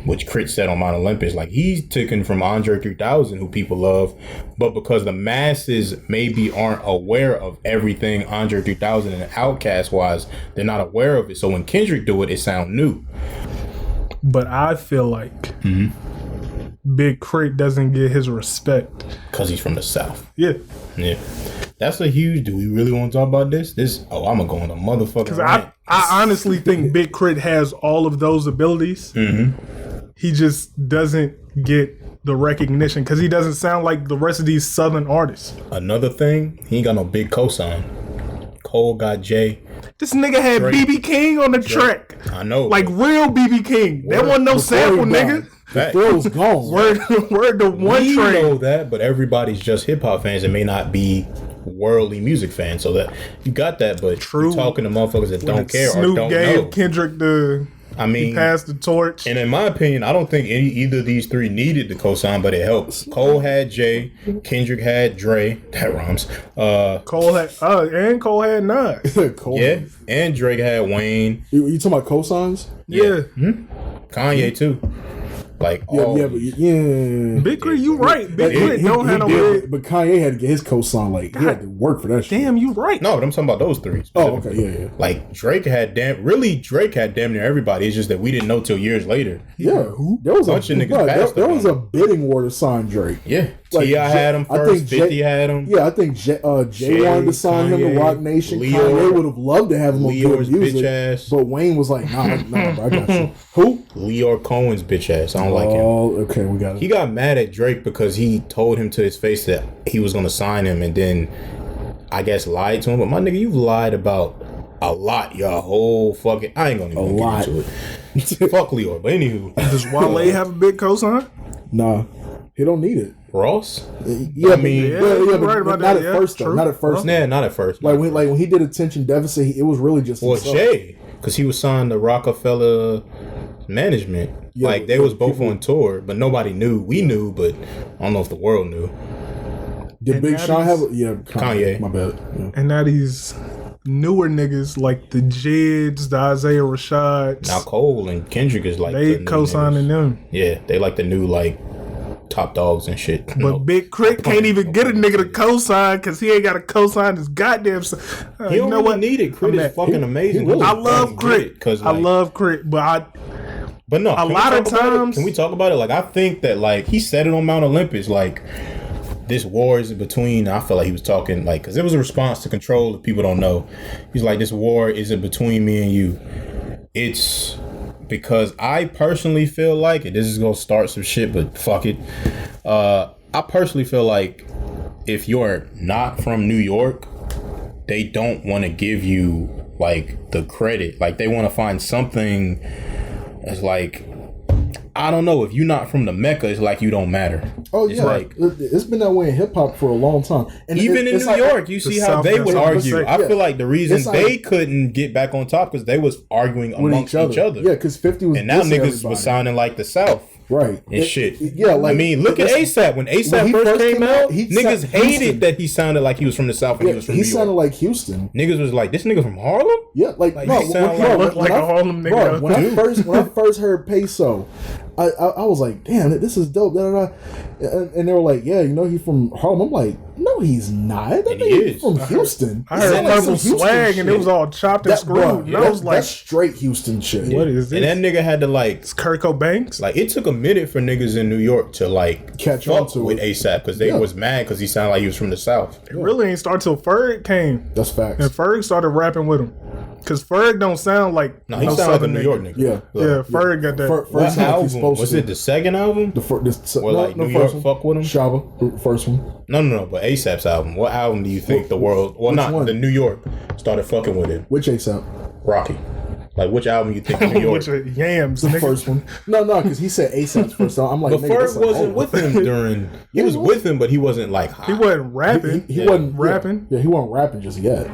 which Crit said on Mount Olympus, like he's taken from Andre 3000, who people love, but because the masses maybe aren't aware of everything Andre 3000 and Outkast wise, they're not aware of it. So when Kendrick do it, it sound new. But I feel like Big Crit doesn't get his respect because he's from the South. Yeah. That's a huge. Do we really want to talk about this? I'm gonna go on a motherfucking Because rant. I honestly think Big Crit has all of those abilities. He just doesn't get the recognition because he doesn't sound like the rest of these Southern artists. Another thing, he ain't got no big cosign. Cole got Jay. This nigga had Drake. BB King on the track. I know. Like real BB King. That wasn't no sample, nigga. Fact. Phil's gone. Word the one We train. know that, but everybody's just hip hop fans and may not be worldly music fans. So that you got that, but True. you're talking to motherfuckers that don't care Snoop or don't gave know. Kendrick the. I mean, he passed the torch. And in my opinion, I don't think either of these three needed the cosign, but it helps. Cole had Jay, Kendrick had Dre. That rhymes. Cole had Nas. Cole. Yeah, and Drake had Wayne. You talking about cosigns? Yeah. Kanye too. Like, Big Crit, you right. Big Crit don't have no red. But Kanye had to get his cosign. Like, he had to work for that shit. Damn, you right. No, but I'm talking about those three. Oh, okay, yeah. Like Drake had damn near everybody. It's just that we didn't know till years later. Yeah, there was Bunch of niggas bro, passed there up was on a bidding war to sign Drake. Yeah, Like, T.I. had him I first. think 50 had him. Yeah, I think Jay wanted to sign him Kanye, to Rock Nation. Leo, Kanye would have loved to have him on Leo's good music, bitch ass. but Wayne was like, nah, bro, I got you. Who? Leo Cohen's bitch ass. I don't like him. Oh, okay, we got it. He got mad at Drake because he told him to his face that he was going to sign him and then I guess lied to him. But my nigga, you've lied about a lot your whole fucking... I ain't going to even get into it. Fuck Leo. But anywho. Does Wale have a big cosign? Nah, he don't need it. Ross? Yeah, I mean... you're but right about not that, at first, though. true. Not at first. Nah, not at first. Like when he did Attention Deficit, it was really just Well, himself. Jay, because he was signed to Rockefeller Management. Yeah, like, they was both on tour, but nobody knew. We knew, but I don't know if the world knew. Did And Big that Sean is- have it? Yeah, Kanye. My bad. Yeah. And now these newer niggas like the Jids, the Isaiah Rashads, Now Cole and Kendrick is like they the new co-signing niggas. them. Yeah, they like the new like top dogs and shit. But Big Crit can't even get a nigga to co-sign because he ain't got to co-sign his goddamn. He don't really need it. Crit I'm is mad. fucking amazing. really- I love Crit. Because I love Crit, but But no, a can we lot of talk about it? times- Can we talk about it? Like I think that like he said it on Mount Olympus. Like this war is between. I feel like he was talking like because it was a response to Control. If people don't know, he's like this war isn't between me and you. It's because I personally feel like it. This is gonna start some shit, but fuck it. I personally feel like if you're not from New York, they don't want to give you like the credit. Like they want to find something that's like, I don't know, if you're not from the Mecca, it's like you don't matter. Oh It's yeah, like, it's been that way in hip hop for a long time. And even in it's New like- York, you see how South they has would something to argue. say. I Yeah. feel like the reason It's like- they couldn't get back on top because they was arguing with amongst each other. Yeah, because 50 was And now dissing niggas everybody. was sounding like the South. Right. And shit. Yeah, like I mean, look at ASAP. When ASAP he first came out, he niggas sounded hated Houston. that he sounded like he was from the South and Yeah, he was from he New York. sounded like Houston. Niggas was like, this nigga from Harlem? Yeah, like Like, no, he sound bro, like- look like a Harlem nigga. Bro, when I first heard Peso, I was like, damn, this is dope. Da, da, da. And they were like, yeah, you know, he's from Harlem. I'm like, no, he's not. That And he nigga is. from Houston. I He heard sound like Purple some Houston Swag and it shit. was all chopped and That, screwed. bro, And I was like, that's straight Houston shit. what is this? And that nigga had to like, It's Kirko Banks? like it took a minute for niggas in New York to like Catch on fuck to with it. ASAP because they Yeah. was mad because he sounded like he was from the South. It really ain't start till Ferg came. That's facts. And Ferg started rapping with him. Because Ferg don't sound like No, he sounded like a Southern New nigga. York nigga. Yeah. Yeah, Ferg got that. First What one he's album? supposed Was to. it the second album? Or like New York fuck with him? Shaba, first one. No, but ASAP's album. What album do you think the world, well which not one? the New York, started fucking with him? Which ASAP? Rocky. Like which album you think New York? Which are yams, The nigga. first one. No, because he said ASAP's first song. I'm like, But nigga, that's Ferg like wasn't old. with him during. He was with him, but he wasn't like hot. He wasn't rapping. He wasn't rapping. Yeah, he wasn't rapping just yet.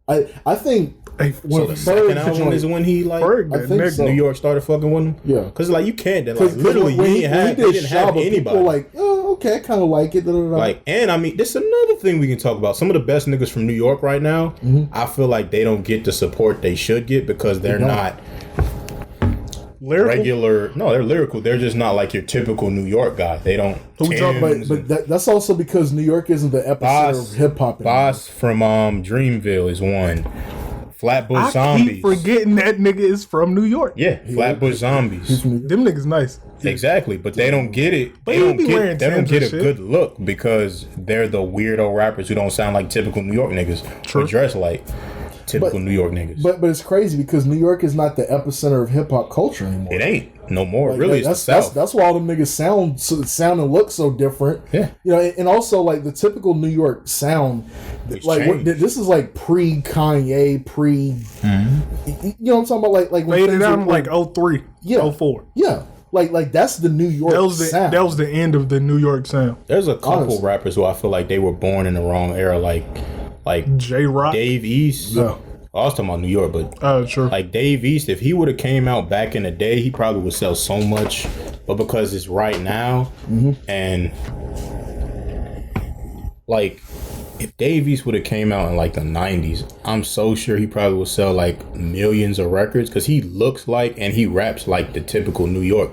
I think Hey, when So the second album joined- is when he like Ferg, I that think nigga. so. New York started fucking with him. Yeah. Because like you can't. Like 'cause literally, when he didn't have Shaba, anybody. people were like, oh, okay, I kind of like it. Da, da, da. Like, and I mean, this is another thing we can talk about. Some of the best niggas from New York right now, I feel like they don't get the support they should get because they're don't. not Lyrical? regular. No, they're lyrical. They're just not like your typical New York guy. They don't. Who we talking about? But that's also because New York isn't the epicenter Boss, of hip hop. Boss from Dreamville is one. Flatbush I Zombies. keep forgetting that nigga is from New York. Yeah, Flatbush Zombies. Them niggas nice. Exactly, but they don't get it. But They he don't be wearing get. They don't Timbs get a and shit. good look because they're the weirdo rappers who don't sound like typical New York niggas. True. Or dress like typical New York niggas. But it's crazy because New York is not the epicenter of hip hop culture anymore. It ain't no more. Like, really, it's the South. that's why all them niggas sound and look so different. Yeah. You know, and also like the typical New York sound, It's like changed. this is like pre Kanye, pre. Mm-hmm. You know what I'm talking about? Like when Faded things out were, in like 03, Yeah. 04. yeah, like that's the New York sound. That was the end of the New York sound. There's a couple Honestly. rappers who I feel like they were born in the wrong era, like J-Rock. Dave East. Yeah. I was talking about New York, but True. like Dave East, if he would have came out back in the day, he probably would sell so much. But because it's right now, and like if Dave East would have came out in like the 90s, I'm so sure he probably would sell like millions of records because he looks like and he raps like the typical New York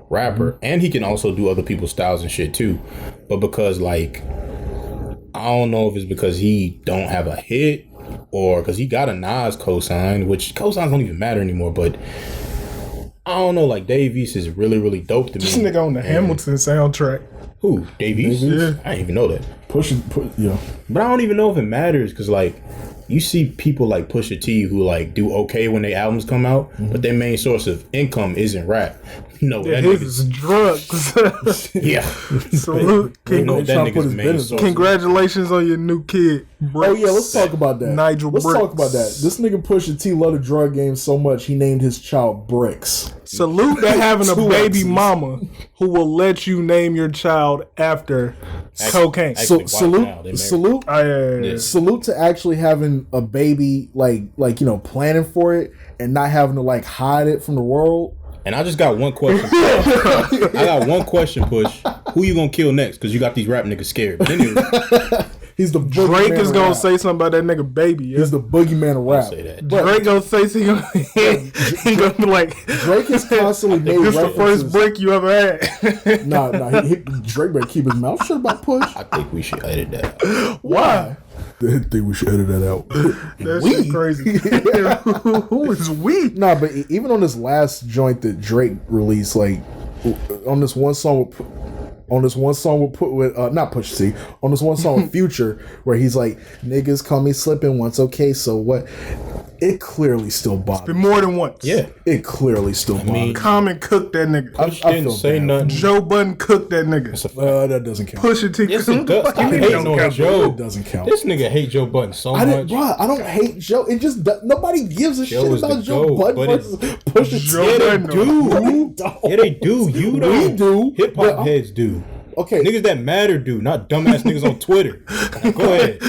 rapper, and he can also do other people's styles and shit too. But because like I don't know if it's because he don't have a hit or because he got a Nas cosign, which cosigns don't even matter anymore. But I don't know, like Dave East is really, really dope to me. This nigga on the Hamilton soundtrack. Who? Dave East? Yeah. I didn't even know that. Yeah. But I don't even know if it matters because like you see people like Pusha T who like do okay when their albums come out, but their main source of income isn't rap. You know, that His nigga's, is drugs. yeah. Salute. You know, that trying to put nigga's his main business source. Congratulations on your new kid. Oh yeah, let's talk about that. Nigel Let's Bricks. talk about that. This nigga Pusha T loved the drug game so much he named his child Bricks. Salute to having a Two baby X's. mama who will let you name your child after cocaine. actually, So wife now, they married. salute Yeah. salute to actually having a baby, like you know, planning for it and not having to like hide it from the world. And I just got one question. I got one question, Push. Who you gonna kill next? Because you got these rap niggas scared. But anyway, He's the Drake boogeyman is of gonna rap. say something about that nigga baby. Yeah. He's the boogeyman of rap. say that. But Drake gonna say he gonna be like, Drake has constantly made this the references. first break you ever had. Nah, Drake better keep his mouth shut about Push. I think we should edit that. Why? I think we should edit that out. That shit crazy. Who is we? Nah, but even on this last joint that Drake released, like on this one song with not Push T, on this one song with Future, where he's like, "Niggas call me slipping once, okay, so what?" It clearly still bothers. Been more than once. Yeah. It clearly still bothers. mean, Common cooked that nigga. I Didn't feel say bad. nothing. Joe Budden cooked that nigga. That doesn't count. Pusha T Yes, cooked it does. that I nigga. hate Don't on count. Joe. It doesn't count. This nigga hate Joe Budden so I much. don't hate Joe. It just nobody gives a Joe shit is the about Joe GOAT, Budden but versus Pusha T. Joe Yeah, they Budden, do. don't. Yeah, they do. You don't. We do. Hip But- hop heads do. Okay. Niggas that matter do, not dumbass niggas on Twitter. Go ahead.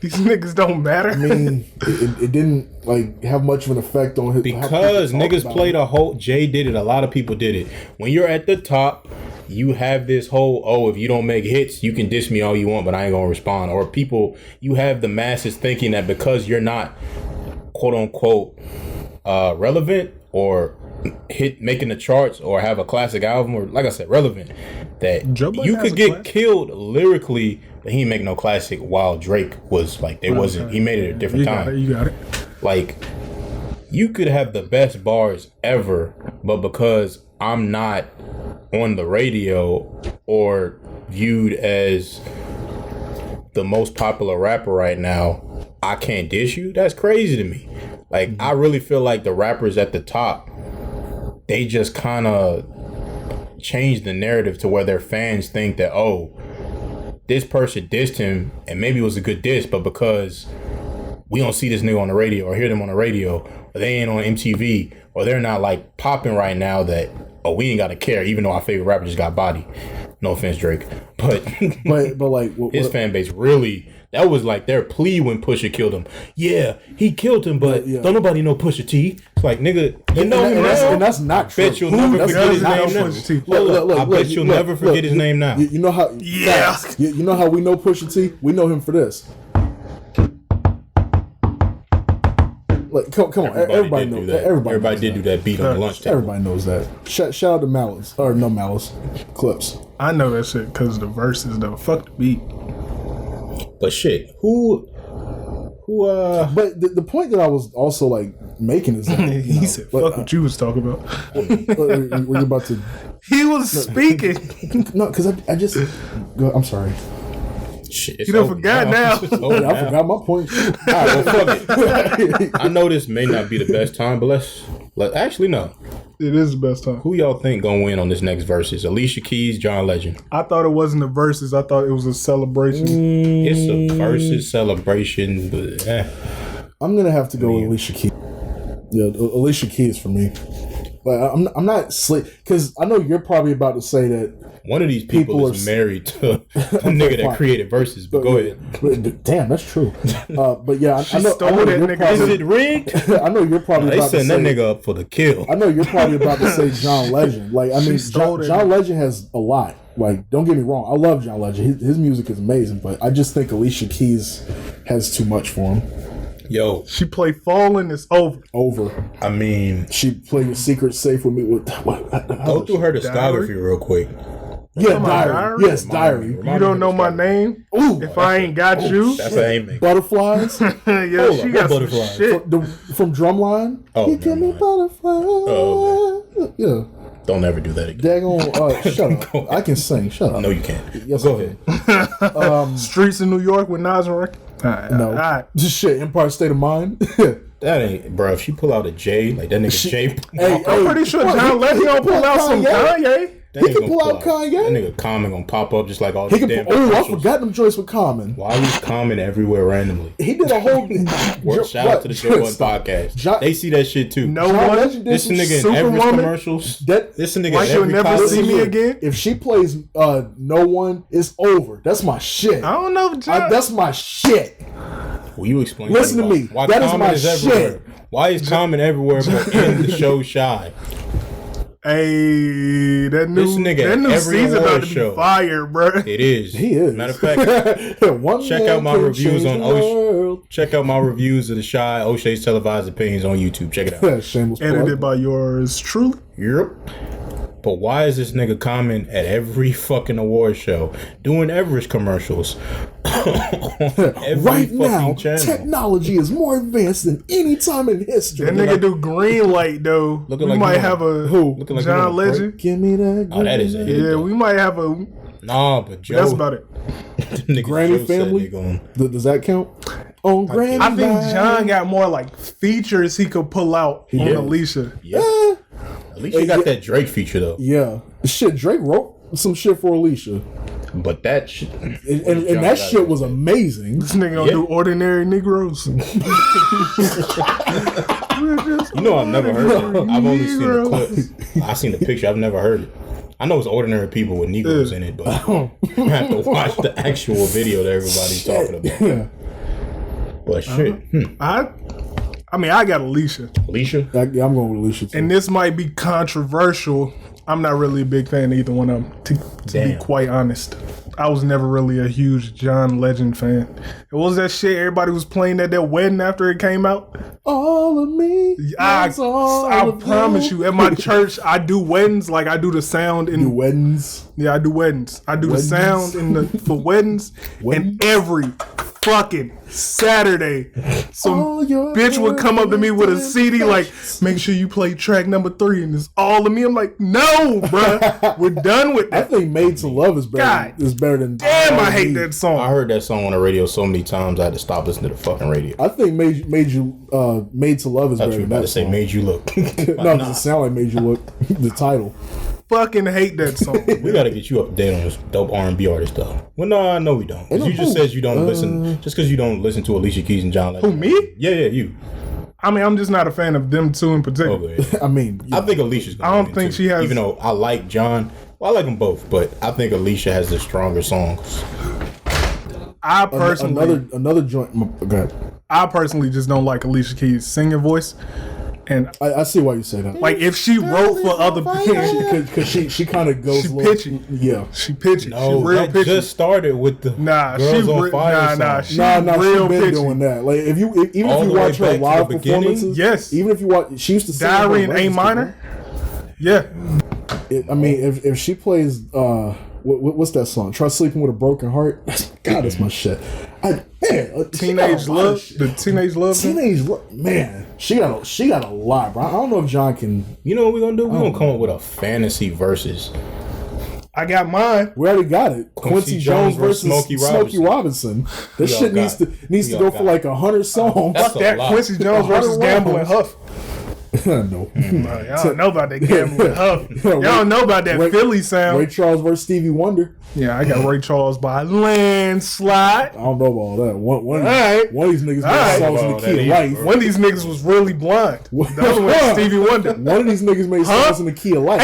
These niggas don't matter. I mean, it didn't like have much of an effect on his Because niggas played a whole. Jay did it. A lot of people did it. When you're at the top, you have this whole, oh, if you don't make hits, you can diss me all you want, but I ain't gonna respond. Or people, you have the masses thinking that because you're not, quote unquote, relevant or making the charts or have a classic album or, like I said, relevant, that Joe Budden you has could a get classic. killed lyrically, but he ain't make no classic. While Drake was like, they wasn't. He made it at a different time. You got it. Like, you could have the best bars ever, but because I'm not on the radio or viewed as the most popular rapper right now, I can't dish you. That's crazy to me. Like, I really feel like the rappers at the top, they just kind of change the narrative to where their fans think that, oh, this person dissed him and maybe it was a good diss, but because we don't see this nigga on the radio or hear them on the radio, or they ain't on MTV, or they're not like popping right now, that, oh, we ain't gotta care, even though our favorite rapper just got body. No offense, Drake. But like his fan base really, that was like their plea when Pusha killed him. Yeah, he killed him, but don't nobody know Pusha T. It's like, nigga, you know him now? and that's not true. Bet you'll never That's forget his not name true. now. Pusha T. Look, I bet you'll never forget his name now. You know how? Yeah. You know how we know Pusha T? We know him for this. Like, come on, everybody did knows do that. Everybody did do that beat on the lunch table. Everybody knows that. Shout out to Malice or no Malice Clips. I know that shit because the verses though. Fuck the beat. But shit, who But the point that I was also like making is that He said, "Fuck what you was talking about." Were you about to? He was speaking. No, because I just. I'm sorry. Shit, You done forgot now. It's over I forgot my point. All right, well, fuck it. I know this may not be the best time, but let actually no. It is the best time. Who y'all think gonna win on this next versus? Alicia Keys, John Legend. I thought it wasn't a versus. I thought it was a celebration. It's a versus celebration, but I'm gonna have to go with Alicia Keys. Yeah, Alicia Keys for me. But I'm not slick because I know you're probably about to say that one of these people is married to a nigga that created verses. But go ahead. Damn, that's true. But yeah, I know that you're nigga. probably, Is it rigged? I know you're probably They about to setting say that nigga up for the kill. I know you're probably about to say John Legend. Like I mean, John Legend has a lot. Like, don't get me wrong, I love John Legend. His music is amazing, but I just think Alicia Keys has too much for him. Yo, She played Fallen. It's over. I mean, She played Secret Safe with me. go through her discography real quick. Yeah, Diary. Diary? Yes, Diary. You don't know my name? Ooh, If I ain't got you. That's an aim maker. Butterflies. Yeah, Hold she up, got some Butterflies. shit. From Drumline. Oh, You give me never butterflies. Oh, Yeah. Don't ever do that again. Daggone. Shut up. I can sing. Shut up. No, you can't. Yes, Go I ahead. Streets in New York with Nas and Rick. No. Just shit. Empire State of Mind. That ain't, bro. If she pull out a J, like that nigga J. I'm pretty sure John Legend gonna pull out some Kanye. That He nigga can gonna pull out That Kanye. nigga Common gonna pop up just like all He these can. damn Oh, I commercials. forgot them joints with Common. Why is Common everywhere randomly? He did a whole. Shout out to the Joe One podcast. They see that shit too. No John one. Legend did This some nigga in Superwoman? every commercials. This nigga Why in she'll every never college. see me again? If she plays No One, it's over. That's my shit. I don't know if John. That's my shit. Will you explain? Listen to why, me. Why That is Common my is everywhere? shit. Why is Common everywhere but in the show Shy? Hey, that This new nigga at every season award about to be show. fire, bro. It is. He is. Matter of fact, One check man out my can reviews change on the world. Check out my reviews of the Shy O'Shea's televised opinions on YouTube. Check it out. Shameless Edited plug. by yours truly. Yep. But why is this nigga Common at every fucking award show doing Everest commercials? Every Right fucking now, channel. technology is more advanced than any time in history. That nigga do green light though. Looking We like might you have a Looking like you John on a break. Legend. Give me that. Oh, that is it. Yeah, we might have a. Nah, but Joe. That's about it. nigga Granny Joe said Family? nigga on- Does that count? On Granny. I think Line. John got more like features he could pull out on did. Alicia. Yeah. At least you got that Drake feature though. Yeah, shit. Drake wrote some shit for Alicia, But that shit. and that shit was amazing. This nigga gonna do Ordinary Negroes. You know, I've never heard it. I've only seen the clip. I've seen the picture. I've never heard it. I know it's ordinary people with Negroes in it, but I have to watch the actual video that everybody's talking about. But shit. I mean, I got Alicia. Alicia? I'm going with Alicia too. And this might be controversial. I'm not really a big fan of either one of them, to be Damn. quite honest. I was never really a huge John Legend fan. What was that shit everybody was playing at their wedding after it came out? All of me. I of promise you, at my church, I do weddings. Like, I do the sound in weddings. Yeah, I do weddings. I do Weddings? the sound in the for weddings, and every fucking Saturday, some All your bitch would come up to me with a CD like, make sure you play track number 3, and it's all of me. I'm like, no, bruh, we're done with I that. think "Made to Love" is better. God Is better than. Damn, All I of hate Me. that song. I heard that song on the radio so many times I had to stop listening to the fucking radio. I think "Made to Love" is I thought better you were than about that to say song. Made You Look. No, does it sound like "Made You Look"? The title. Fucking hate that song. We gotta get you up to date on this dope R&B artist though. Well, no, we don't. 'Cause you just said you don't listen. Just because you don't listen to Alicia Keys and John Legend. Who, me? Yeah, you. I mean, I'm just not a fan of them two in particular. Okay. I mean, I think Alicia's gonna I don't win, think too. she has- Even though I like John, well, I like them both, but I think Alicia has the stronger songs. I personally, another joint. Go ahead. I personally just don't like Alicia Keys' singing voice, and I see why you say that. like if she wrote for other people, Because she kind of goes She a little, pitchy. Yeah. she pitchy. No, she real that pitchy. just started with the Nah, Girls she on re- Fire nah, song. she Nah, real she's been pitchy. doing that. Like if you even All if you the way watch her back to live the beginning? performances, Yes. Even if you watch, she used to sing Diary her in A records, minor. Yeah, I mean, if she plays, what's that song? Try Sleeping with a Broken Heart. God, that's my shit. Teenage Love. The Teenage Love. Man, she got a lot, bro. I don't know if John can. You know what we're gonna do? We're gonna come up with a fantasy versus. I got mine. We already got it. Quincy Jones versus Smokey Robinson. This shit needs to go for like 100 songs. Fuck that. Quincy Jones versus Gamble and Huff. No. Y'all don't know about that Gamble and Huff. Y'all don't know about that Philly sound. Ray Charles versus Stevie Wonder. Yeah, I got Ray Charles by landslide. I don't know about all that. One of these niggas made songs in the key of life. One of these niggas was really blind. The other one was Stevie Wonder. One of these niggas made songs in the key of life.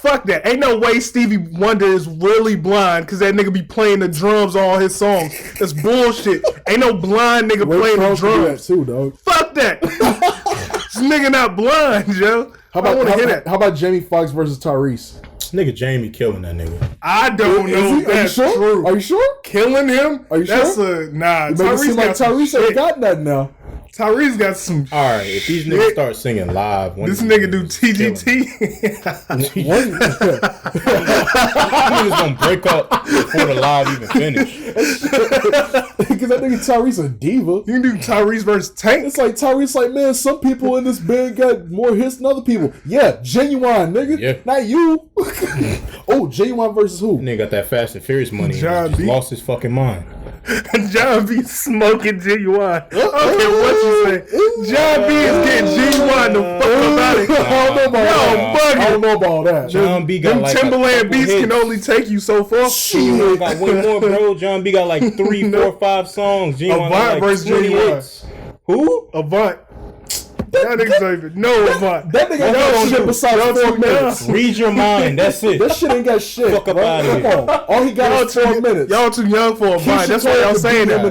Fuck that. Ain't no way Stevie Wonder is really blind because that nigga be playing the drums on all his songs. That's bullshit. Ain't no blind nigga playing the drums. Too, dog. Fuck that. This nigga not blind, Joe. How about Jamie Foxx versus Tyrese? Nigga Jamie killing that nigga. I don't know if that's true. Are you sure? Killing him? Are you sure? Nah. Tyrese ain't got nothing now. Tyrese got some. All right, if these niggas start singing live, this nigga do TGT. Niggas gonna break up before the live even finish. Because that nigga Tyrese a diva. You can do Tyrese versus Tank. It's like Tyrese, like, man, some people in this band got more hits than other people. Yeah, Genuine, nigga. Yeah. Not you. Oh, Genuine versus who? Nigga got that Fast and Furious money. John Just B. lost his fucking mind. John B smoking Genuine. I don't care what you say. John B is getting Genuine the fuck about it. I don't know about that. John B got them like Timberland beats can only take you so far. Genuine got way more, bro. John B got like 3, 4, 5 songs. Genuine Avant versus Genuine. Who? Avant. That nigga don't even know Avant. That nigga got shit besides 4 minutes. Read your mind. That's it. That shit ain't got shit. Fuck up out of here. Come on. All he got is 4 minutes. Y'all too young for Avant. That's why y'all saying that.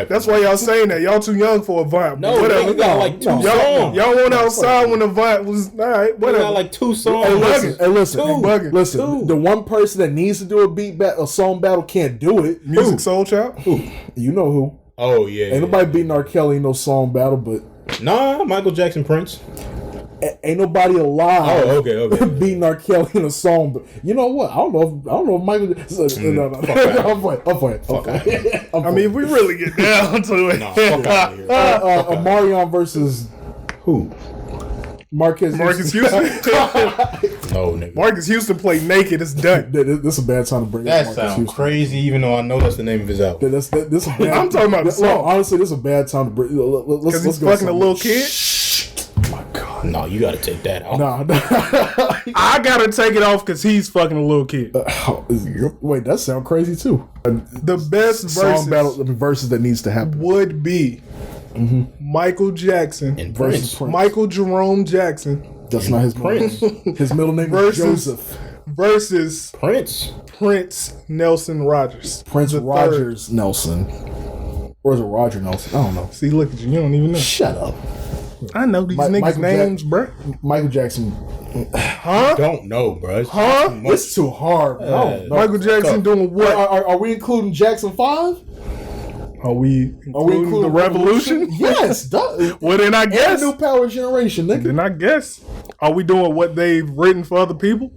That's why y'all saying that. Y'all too young for Avant. No, whatever. Got like 2 songs. Y'all went outside when Avant was alright. Whatever. Got like 2 songs. Hey, listen. The one person that needs to do a song battle can't do it. Music Soul Child. Who? You know who? Oh yeah. Ain't nobody beating R. Kelly in no song battle, but. Nah, Michael Jackson, Prince. Ain't nobody alive. Oh, okay. Beating R. Kelly in a song, but you know what? I don't know if Michael. I'm playing. I mean, if we really get down to it. Nah, fuck out of here. Marion versus who? Marcus Houston. No, nigga. Marcus Houston played naked. It's done. This is a bad time to bring that up sounds Houston. crazy, even though I know that's the name of his album. This is bad. I'm talking about the song. Honestly, this is a bad time to bring. Because he's fucking a little kid. Oh my god. No, you gotta take that off. Nah. I gotta take it off because he's fucking a little kid. Wait, that sounds crazy too. The best song battle versus that needs to happen would be Michael Jackson and versus Prince. Michael Jerome Jackson. That's not his Prince. His middle name is Joseph. Versus Prince Nelson Rogers. Prince Rogers Nelson. Or is it Roger Nelson? I don't know. See, look at you. You don't even know. Shut up. I know these niggas' names, bruh. Michael Jackson. Huh? Don't know, bruh. Huh? It's too hard. Michael Jackson doing what? Are we including Jackson 5? Are we including the Revolution? Yes. Well, then I guess. New Power Generation, nigga. Then I guess. Are we doing what they've written for other people?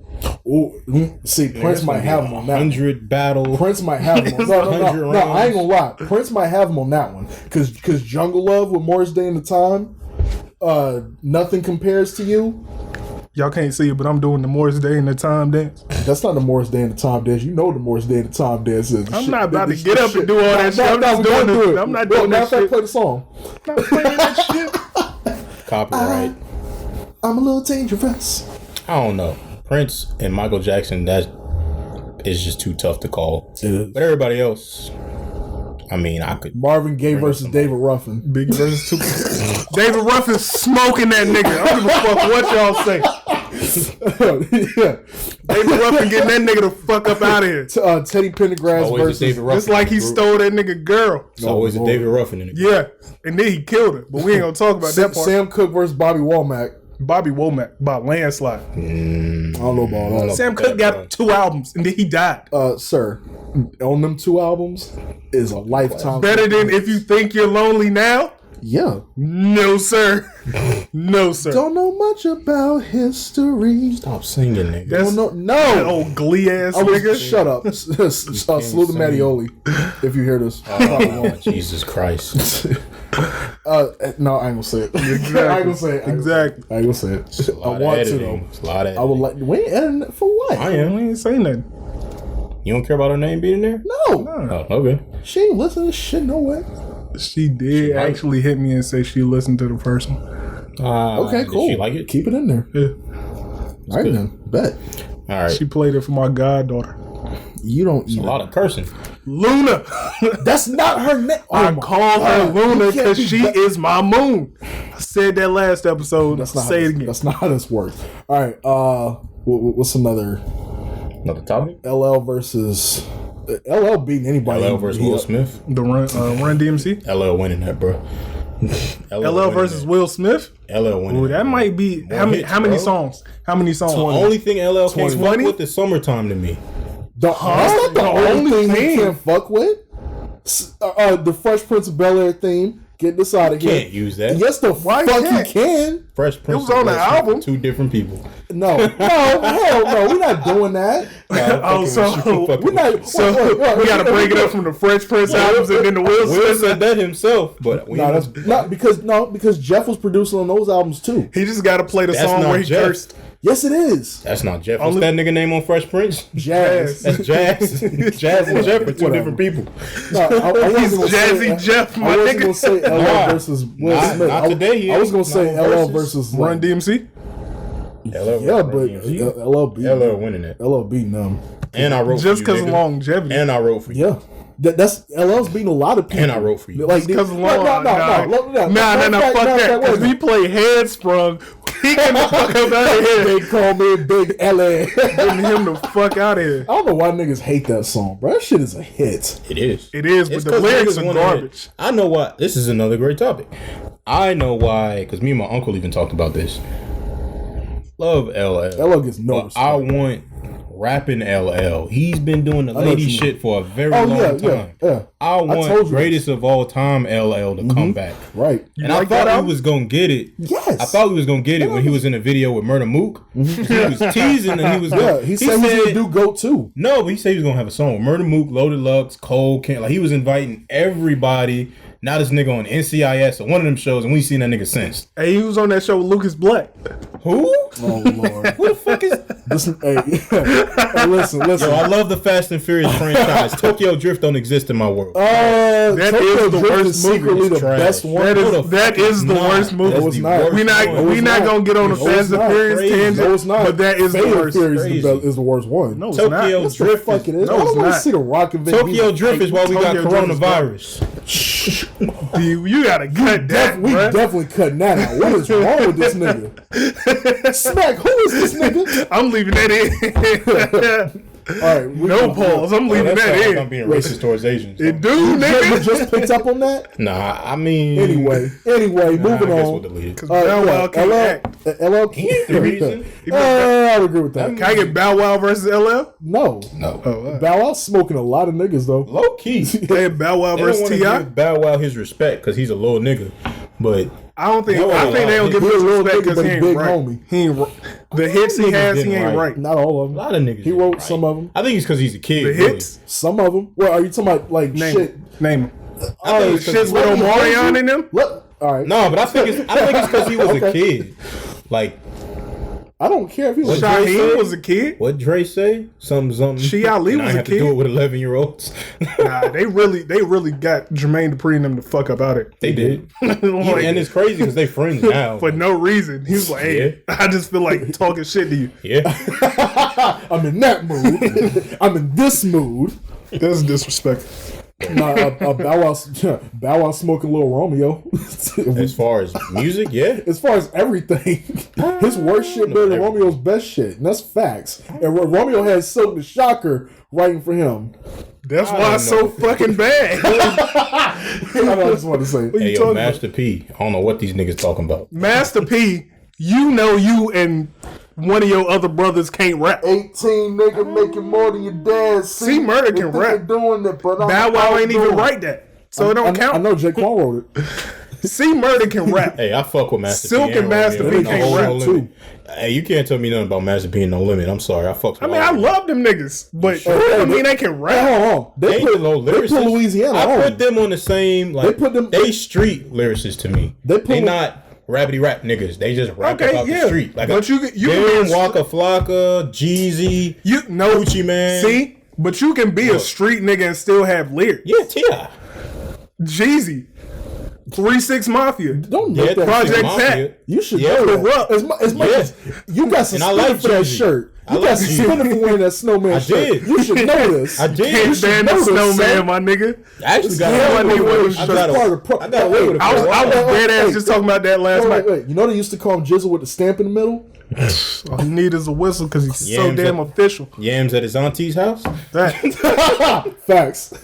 Ooh, see, Prince might have him on that 100 battle. Prince might have him on No, I ain't gonna lie. Prince might have him on that one. Because Jungle Love with Morris Day and the Time, Nothing Compares to You. Y'all can't see it, but I'm doing the Morris Day and the Time dance. That's not the Morris Day and the Time dance. You know the Morris Day and the Time dance is. I'm not about to get up and do all that shit. I'm just doing it. I'm not doing that shit. Play the song. I'm not playing that shit. Copyright. I'm a little dangerous. I don't know. Prince and Michael Jackson, that is just too tough to call. It is. But everybody else, I mean, I could. Marvin Gaye versus David Ruffin. Big versus Tupac. David Ruffin smoking that nigga. I don't give a fuck what y'all say. Yeah. David Ruffin getting that nigga the fuck up out of here. Teddy Pendergrass versus David Ruffin. Just like he stole that nigga girl. It's always a David Ruffin in it. Yeah. And then he killed her. But we ain't gonna talk about that part. Sam Cooke versus Bobby Womack. Bobby Womack by landslide. I don't know about that. Sam Cooke got 2 albums and then he died. Sir, on them 2 albums is a lifetime. Better than If You Think You're Lonely Now? Yeah. No, sir. No, sir. Don't know much about history. Stop singing, nigga. That's No. that old glee ass nigga. Shut up. Salute to Mattioli. If you hear this. Oh, Jesus Christ. No, I ain't gonna say it. Exactly. I ain't gonna say it. Exactly. I ain't gonna say it. It's a lot I of want to editing. though. It's a lot of editing. I would like. We ain't editing it for what? I We am. ain't saying nothing. You don't care about her name being in there? No. Oh, okay. She ain't listening to shit no way. She did might. actually hit me and say she listened to the first one. Okay, Did cool. she like it? Keep it in there. Yeah. All right then. Bet. All right. She played it for my goddaughter. You don't A even. lot of cursing. Luna. That's not her name. I call her Luna You can't because be she that- is my moon. I said that last episode. That's not Say how it this, again. That's not how this works. All right. What's another? Another topic? LL versus LL beating anybody. LL versus Will Smith. The Run DMC. LL winning that, bro. LL versus Will Smith. LL winning. Ooh, that might be More how many hits, how many bro. songs? How many songs? The only thing LL can't fuck 20? with is Summertime to me. That's not the only thing he can't fuck with. The Fresh Prince of Bel Air theme. Get this out of here. Can't use that. Yes, the Why fuck can't? you can. Fresh Prince was on the and Will Smith album. are two different people. No, hell no. We're not doing that. Oh, so We're not. so wait, we got to break it up from the Fresh Prince albums and then the Will Will Smith. said that himself, but we No, that's not because Jeff was producing on those albums too. He just got to play the That's song not where he Jeff. cursed. Yes, it is. that's not Jeff. What's Only- that nigga name on Fresh Prince? Jazz. That's Jazz. Jazz and Jeff are two Whatever. different people. No, I He's wasn't gonna Jazzy say, Jeff, my I wasn't nigga. gonna say LL Nah. versus Will Not- Smith. not today, he I was ain't. gonna say Not on LL Versus. versus Run DMC. Yeah, but LL beat LL winning it. LL beating them. And I wrote Just for you, because of nigga. longevity. And I wrote for you. Yeah, that's LL's beating a lot of people. And I wrote for you. Like Because no, long. fuck Because we play Headsprung. He get the fuck up out of here. They call me Big LA. Getting him the fuck out of here. I don't know why niggas hate that song, bro. That shit is a hit. It is. It is, but It's the 'cause lyrics niggas are wanna garbage. hit. I know why. This is another great topic. I know why, because me and my uncle even talked about this. Love LL. LL gets no But respect. I want rapping LL. He's been doing the know what lady you mean. shit for a very Oh, long yeah, time. yeah. I told want you greatest of all time LL to come back. Right. And like I that thought album? he was gonna get it. Yes. I thought he was gonna get it when he was in a video with Murder Mook. He was teasing and he was Yeah, gonna, he said he was gonna do GOAT too. no, but he said he was gonna have a song with Murder Mook, Loaded Lux, Cole, Kent. Like he was inviting everybody. Now this nigga on NCIS or one of them shows, and we seen that nigga since. Hey, he was on that show with Lucas Black. Who? Oh Lord. Who the fuck is? Listen, hey, hey, listen. Yo, I love the Fast and Furious franchise. Tokyo Drift don't exist in my world. That is the worst movie. secretly the Trash. best one. That is the worst movie. No, it's not. We not No, we it's not not. gonna get on the No, Fast it's and not. Furious Crazy. tangent. No, it's not. But that is the Fate of worst. Fury Crazy. is the worst one. No, it's Tokyo not. Yes, the Drift fuck is- it is. no, I it's don't want not. to see the Rock and Vin Tokyo Diesel. Drift is why we got Tokyo Drift is coronavirus. You gotta cut that, We bruh. definitely cutting that out. What is wrong with this nigga? Smack, who is this nigga? I'm leaving that in. All right, we No pause. I'm leaving That that sounds like in. I'm being racist towards Asians. It do, You nigga. just picked up on that. Nah, I mean. Anyway, I moving guess we'll on. delete it. Bow Wow can't act. LL He ain't the reason. I would agree with that. Can I get Bow Wow versus LL? No. No. Bow Wow smoking a lot of niggas though. Low key. Hey, Bow Wow They don't versus want to T.I.? give Bow Wow his respect because he's a little nigga. But I don't think. No, I think they don't give he him a little respect nigga, because but he he ain't big right. homie. He ain't. The hits he niggas has, he didn't ain't right. right. Not all of them. a lot of niggas. He ain't wrote right. some of them. I think it's because he's a kid. The really. hits. Some of them. Well, are you talking about like Name shit? him. Name him. I think it's 'cause Shits he's- with Omarion in them. Look, all right. No, but I think it's because he was a Okay. kid. Like I don't care if he was. Dre say? Shaheem was a kid. what Dre say? Something. Shi Ali And I was a have to kid. do it with 11-year-olds. Nah, they really got Jermaine Dupri and them to fuck up out of it. They did. Like, And it's crazy because they friends now. for no reason. He was like, "Hey, I just feel like talking shit to you." Yeah. I'm in that mood. I'm in this mood. That's disrespectful. Nah, Bow Wow smoking Lil Romeo. As far as music, yeah. As far as everything, his worst shit better than Romeo's best shit, and that's facts. And Romeo has Silk the Shocker writing for him. That's why it's so fucking bad. I just want to say, What Hey, you yo, talking Master P. I don't know what these niggas talking about. Master P, you know you and one of your other brothers can't rap. 18 nigga making more than your dad. C Murder can rap. Doing it, but Bow Wow ain't even write that. So it don't count. I know Jake Paul wrote it. C Murder can rap. Hey, I fuck with Master Silk P. and Master Romeo. P No can't Hold rap No too. Limit. Hey, you can't tell me nothing about Master P and No Limit. I'm sorry, I fucked. I mean, I love them niggas, but I mean they can rap. Hold on. They put Louisiana I on. put them on the same. Like they street lyricists to me. They not rapidy rap niggas. They just rap about the street. Like but you them, Waka Flocka, Jeezy, Gucci Man. See, but you can be a street nigga and still have lyrics. Yeah, T.I. Jeezy. 3-6 Mafia. Don't make that Project Mafia. Pat. You should know that. As much as you got suspended for that shirt. You got suspended for wearing that snowman shirt. You should know this. I did. Can't ban the snowman, my nigga. I actually got away with it. I got away with it. I was dead ass just talking about that last night. Wait. You know they used to call him Jizzle with the stamp in the middle? All he need is a whistle because he's so damn official. Yams at his auntie's house? Facts.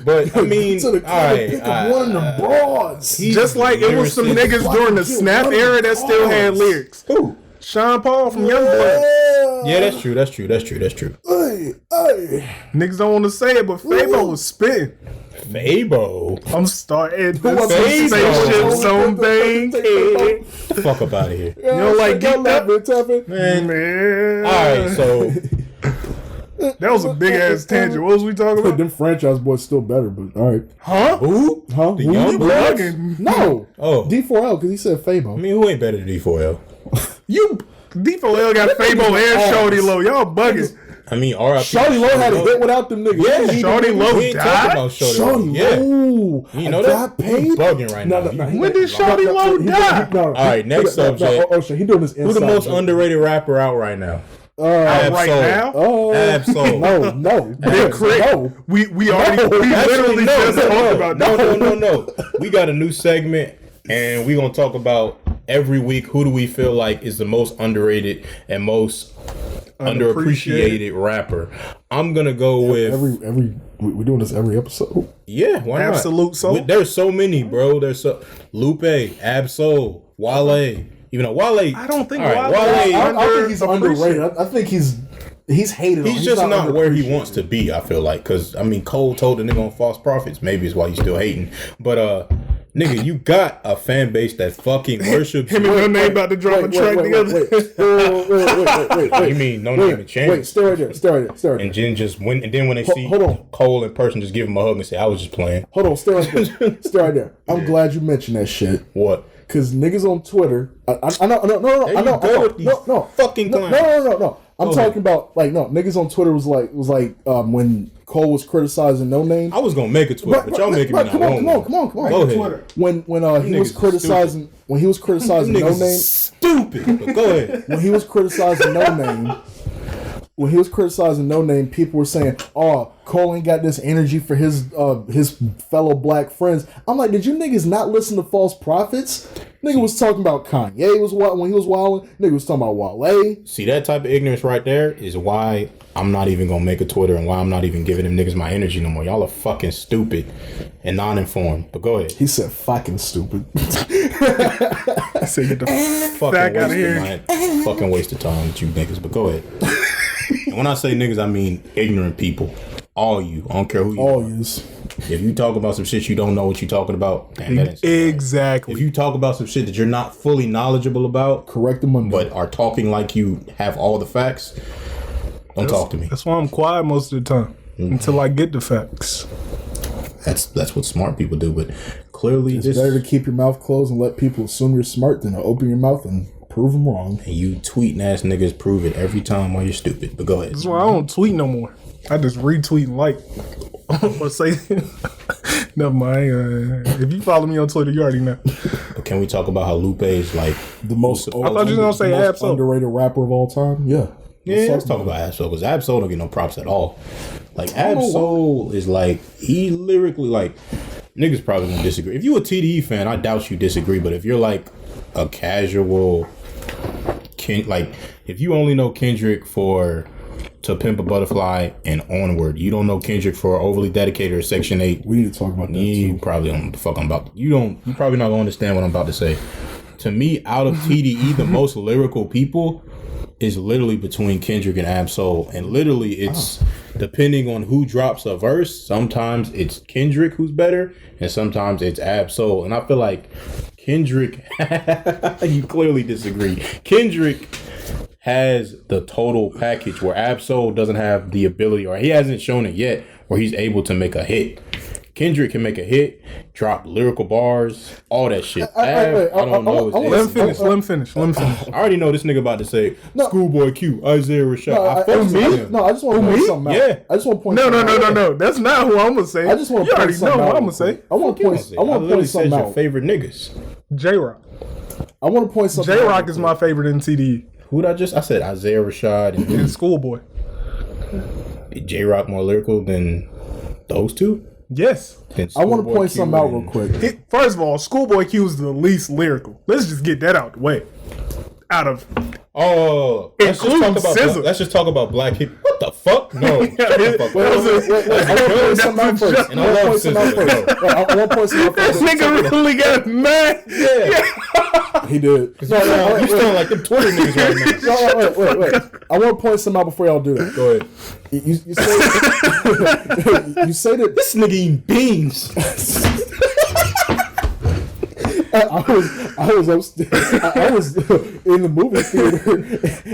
But I mean, to the pick of one of the broads. Just like it was some niggas during the Snap era that still had lyrics. Who? Sean Paul from Youngblood. Yeah, that's true. Hey. Niggas don't want to say it, but Fabo was spitting. Fabo. I'm starting to Fabo. spaceships on things. Get the fuck up out of here. You don't like Geek Up? Man. Alright, so that was a big ass tangent. What was we talking about? Them franchise boys still better, but all right. Huh? Who? Huh? The Who? Young Bloods? No. Oh. D4L because he said Fabo. I mean, who ain't better than D4L? You D4L got Fabo and Shorty Low. Y'all bugging. I mean, R.I.P. Shorty Low had a hit without them niggas. Yeah, Shorty Low We ain't talking died. about Shorty Shorty Low. Yeah. Low. You know that? Got paid? You bugging right now. When did Shorty Low die? All right, next subject. Oh shit, he doing this inside. Who the most joke. underrated rapper out right now? Right now? Absol. No. Big Crit. No. We literally just talked about that. No. We got a new segment, and we're gonna talk about every week who do we feel like is the most underrated and most underappreciated rapper. I'm gonna go with we're doing this every episode. Yeah, why not? Absolute Soul. There's so many, bro. There's so Lupe, Absol, Wale. Even though Wale, I don't think Wale. I think he's underrated. I think he's hated. He's just not where he wants to be. I feel like because I mean Cole told the nigga on False Prophets. Maybe it's why he's still hating. But nigga, you got a fan base that fucking worships him and Noname about to drop a track together. Wait. You mean Noname and Chance? Wait, stay right there. And then just when they see hold on. Cole in person, just give him a hug and say, "I was just playing." Hold on, stay right there. I'm glad you mentioned that shit. What? Because niggas on Twitter, I know. Fucking No. I'm talking about niggas on Twitter was like when Cole was criticizing Noname. I was gonna make a Twitter, but y'all making me not wrong. Come on. Go ahead. When he was criticizing Noname, stupid. But go ahead. When he was criticizing Noname, people were saying, "Oh, Cole ain't got this energy for his fellow black friends." I'm like, did you niggas not listen to False Prophets? Nigga was talking about Kanye when he was wilding. Nigga was talking about Wale. See, that type of ignorance right there is why I'm not even gonna make a Twitter and why I'm not even giving them niggas my energy no more. Y'all are fucking stupid and non-informed. But go ahead. He said fucking stupid. I said get the fuck out of here. Fucking waste of time with you niggas. But go ahead. And when I say niggas, I mean ignorant people. All you. I don't care who you All are. yous. If you talk about some shit you don't know what you're talking about, damn, that ain't so exactly. right. If you talk about some shit that you're not fully knowledgeable about, correct them on but are talking like you have all the facts, don't talk to me. That's why I'm quiet most of the time until I get the facts. That's what smart people do. But clearly, it's better to keep your mouth closed and let people assume you're smart than to open your mouth and prove them wrong. And you tweeting ass niggas prove it every time while you're stupid. But go ahead. That's why I don't tweet no more. I just retweet and like. Or say, never mind. If you follow me on Twitter, you already know. But can we talk about how Lupe is like the most? I thought you were gonna say Absol. Underrated rapper of all time. Yeah. Let's talk about Absol because Absol don't get no props at all. Like Absol is like he lyrically like niggas probably gonna disagree. If you a TDE fan, I doubt you disagree. But if you're like a casual, like if you only know Kendrick for To Pimp a Butterfly and Onward, you don't know Kendrick for Overly Dedicated or Section 8. We need to talk about that. You probably don't know what the fuck I'm about to. You probably not gonna understand what I'm about to say. To me, out of TDE, the most lyrical people is literally between Kendrick and Absol, and literally it's depending on who drops a verse. Sometimes it's Kendrick who's better, and sometimes it's Absol. And I feel like Kendrick, you clearly disagree. Kendrick has the total package where Ab-Soul doesn't have the ability, or he hasn't shown it yet, where he's able to make a hit. Kendrick can make a hit, drop lyrical bars, all that shit. I don't know. Let him finish. I already know this nigga about to say Schoolboy Q, Isaiah Rashad. I just want to point something out. Yeah. I just want to point. No. That's not who I'm gonna say. I just want to point something out. What I'm gonna say. I want to point something out. Your favorite niggas. J-Rock. I want to point something out. J-Rock is my favorite in TDE. Who'd I said Isaiah Rashad And Schoolboy. J-Rock more lyrical than those two? Yes. I want to point something out real quick. First of all, Schoolboy Q is the least lyrical. Let's just get that out the way. Let's just talk about Black Hip. What the fuck? No. I want to point something out first. And I love SZA. I want to point something out first. This nigga really got mad. Yeah. He did. You sound like them Twitter niggas right now. Wait. I want to point something out before y'all do that. Go ahead. You say that This nigga eating beans. I was upstairs. I was in the movie theater,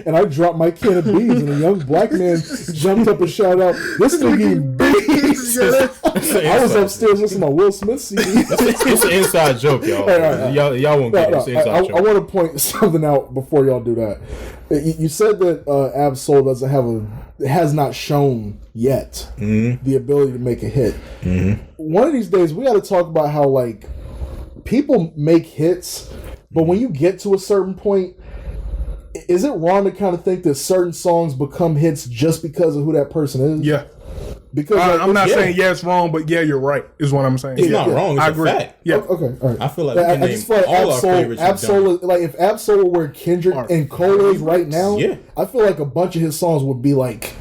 and I dropped my can of beans, and a young black man jumped up and shouted out, "This nigga eating beans!" I was upstairs listening to my Will Smith CD. It's an inside joke, y'all. Y'all won't get it. It's an inside joke. I want to point something out before y'all do that. You said that Ab-Soul has not shown yet the ability to make a hit. One of these days, we got to talk about how like people make hits, but when you get to a certain point, is it wrong to kind of think that certain songs become hits just because of who that person is? Yeah. Because I'm not saying it's wrong, but yeah, you're right, is what I'm saying. It's not wrong. It's I a agree. fact. Yeah. Okay, all right. I feel like we can name all our favorites. Ab-Soul, like if Ab-Soul were where Kendrick and Cole is right now, I feel like a bunch of his songs would be like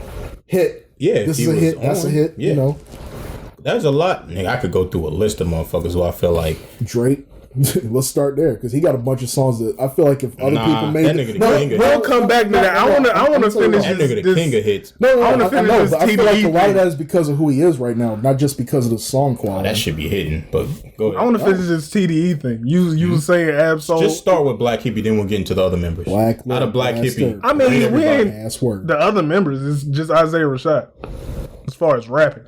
hit. Yeah, this is a hit. That's a hit. Yeah. You know, there's a lot. Nigga, I could go through a list of motherfuckers who I feel like Drake. Let's start there because he got a bunch of songs that I feel like if other people made that nigga the king of we'll hits. come back to that. I want to finish That nigga the king of hits. I wanna finish know, this but I feel like a TDE lot of thing. that is because of who he is right now, not just because of the song quality. That should be hidden, but go ahead. I want to finish this TDE thing. You was saying Ab-Soul. Just start with Black Hippie, then we'll get into the other members. Out of Black Hippie. I mean, we ain't ass word. the other members. It's just Isaiah Rashad as far as rapping.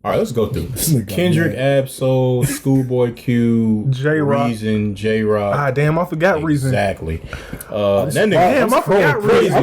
All right, let's go through. Kendrick, Ab-Soul, Schoolboy Q, J-Rock. Reason, J-Rock. Ah, damn, I forgot Reason. Exactly. That nigga, Damn, I forgot Reason.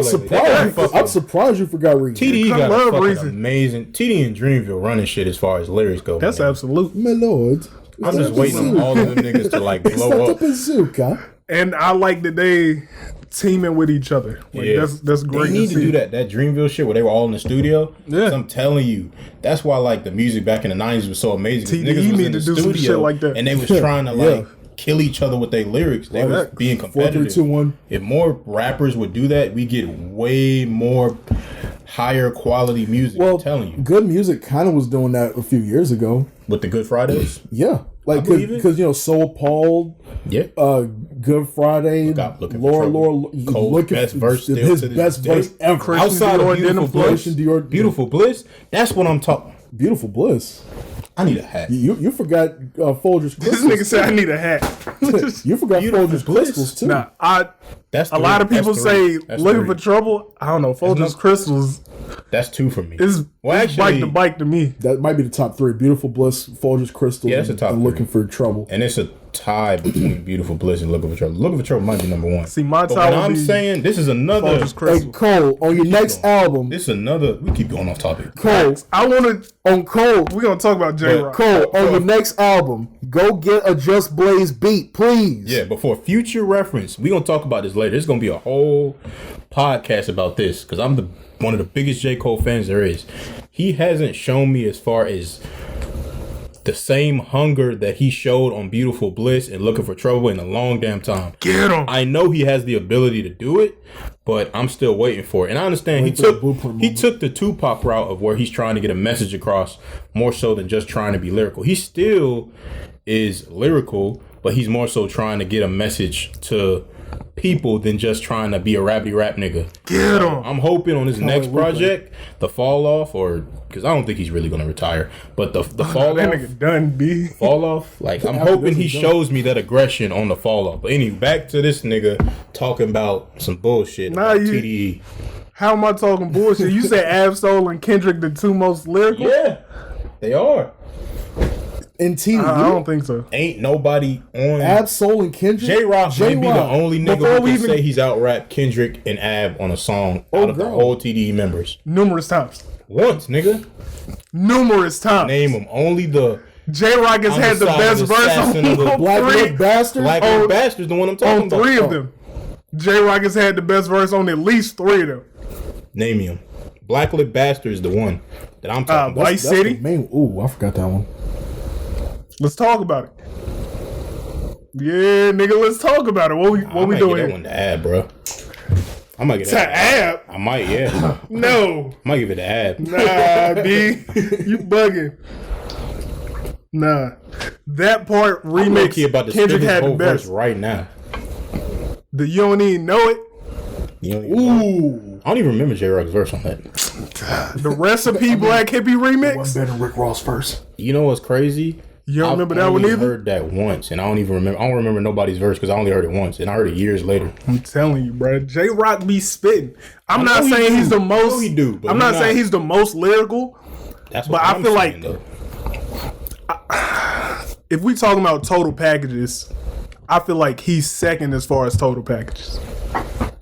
I'm surprised you forgot Reason. TDE I got love a fucking Reason. amazing. TDE and Dreamville running shit as far as lyrics go. That's man. absolute. My lord. I'm just waiting on all of them niggas to like blow Start up. the bazooka. And I like that they teaming with each other. Like, that's great. They need to see. do that Dreamville shit where they were all in the studio. Yeah. I'm telling you, that's why like the music back in the 90s was so amazing. TDE Niggas was need in to the do some studio shit like that. and they was trying to like kill each other with their lyrics. They was being 4, competitive. 3, 2, 1. If more rappers would do that, we get way more higher quality music. Well, I'm telling you. Good Music kind of was doing that a few years ago. With the Good Fridays. Yeah. Like, because, So Appalled, Yeah. Good Friday, Laura, Cole's best verse still his to this best day. verse ever. Outside of Beautiful Bliss. Dior, Beautiful Bliss. That's what I'm talking. Beautiful Bliss. I need a hat. You forgot Folgers This Crystals. nigga said I need a hat. You forgot Folgers Crystals too. Nah, That's a lot of people say That's looking three. for trouble. I don't know. Folgers Crystals That's 2 for me. is bike to bike to me. That might be the top 3. Beautiful Bliss, Folgers Crystals, Yeah, that's the top and three. Looking for Trouble. And it's a tie between Beautiful Bliss and Looking for Trouble. Looking for Trouble might be number 1. See, my But tie when would I'm be saying this is another. Folgers Hey Crystals. Cole, on your next album, This is another. We keep going off topic. Cole, I want to. on Cole, We're gonna talk about J-Rock. Cole, on your next album, go get a Just Blaze beat, please. Yeah, but for future reference, we gonna talk about this later. There's gonna be a whole podcast about this because I'm one of the biggest J. Cole fans there is. He hasn't shown me as far as the same hunger that he showed on Beautiful Bliss and Looking for Trouble in a long damn time. Get him. I know he has the ability to do it, but I'm still waiting for it. And I understand he took the Tupac route of where he's trying to get a message across more so than just trying to be lyrical. He still is lyrical, but he's more so trying to get a message to people than just trying to be a rappity rap nigga. Get him. I'm hoping on his next project, the fall off, or because I don't think he's really gonna retire, but the fall That off, nigga done, B. fall off. Like I'm hoping he shows me that aggression on the fall off. But anyway, back to this nigga talking about some bullshit about TDE. How am I talking bullshit? You said Ab-Soul and Kendrick the two most lyrical? Yeah, they are. In TDE, I don't think so. Ain't nobody on Ab-Soul and Kendrick. J-Rock might be the only nigga Before who we can even- say he's out rapped Kendrick and Ab on a song out of the whole TDE members. Numerous times. Once, nigga. Numerous times. Name them. Only the J-Rock has had the best verse on Black three. Lip Bastard. Black Lip Bastard's the one I'm talking On about. three of them. J-Rock has had the best verse on at least three of them. Name him. Black Lip Bastard is the one that I'm talking about. Vice City. the main. Ooh, I forgot that one. Let's talk about it. Yeah, nigga, let's talk about it. What we Get doing that here? one to Ab, bro. I might get To that. Ab? I might, yeah. No. I might give it to Ab. Nah, B. You bugging. Nah. That part I'm remix, low-key about to spit Kendrick his had the whole verse best. right now. You don't even know it. You don't even know. I don't even remember J-Rock's verse on that. The Recipe Black Hippie One remix. better than Rick Ross first. You know what's crazy? You don't remember that I one only either? heard that once, and I don't even remember. I don't remember nobody's verse because I only heard it once, and I heard it years later. I'm telling you, bro. J-Rock be spitting. I'm I not know he saying do. he's the I know most. he do, but I'm he not not. saying he's the most lyrical. That's what But I I'm feel saying, like- though. If we talking about total packages, I feel like he's second as far as total packages.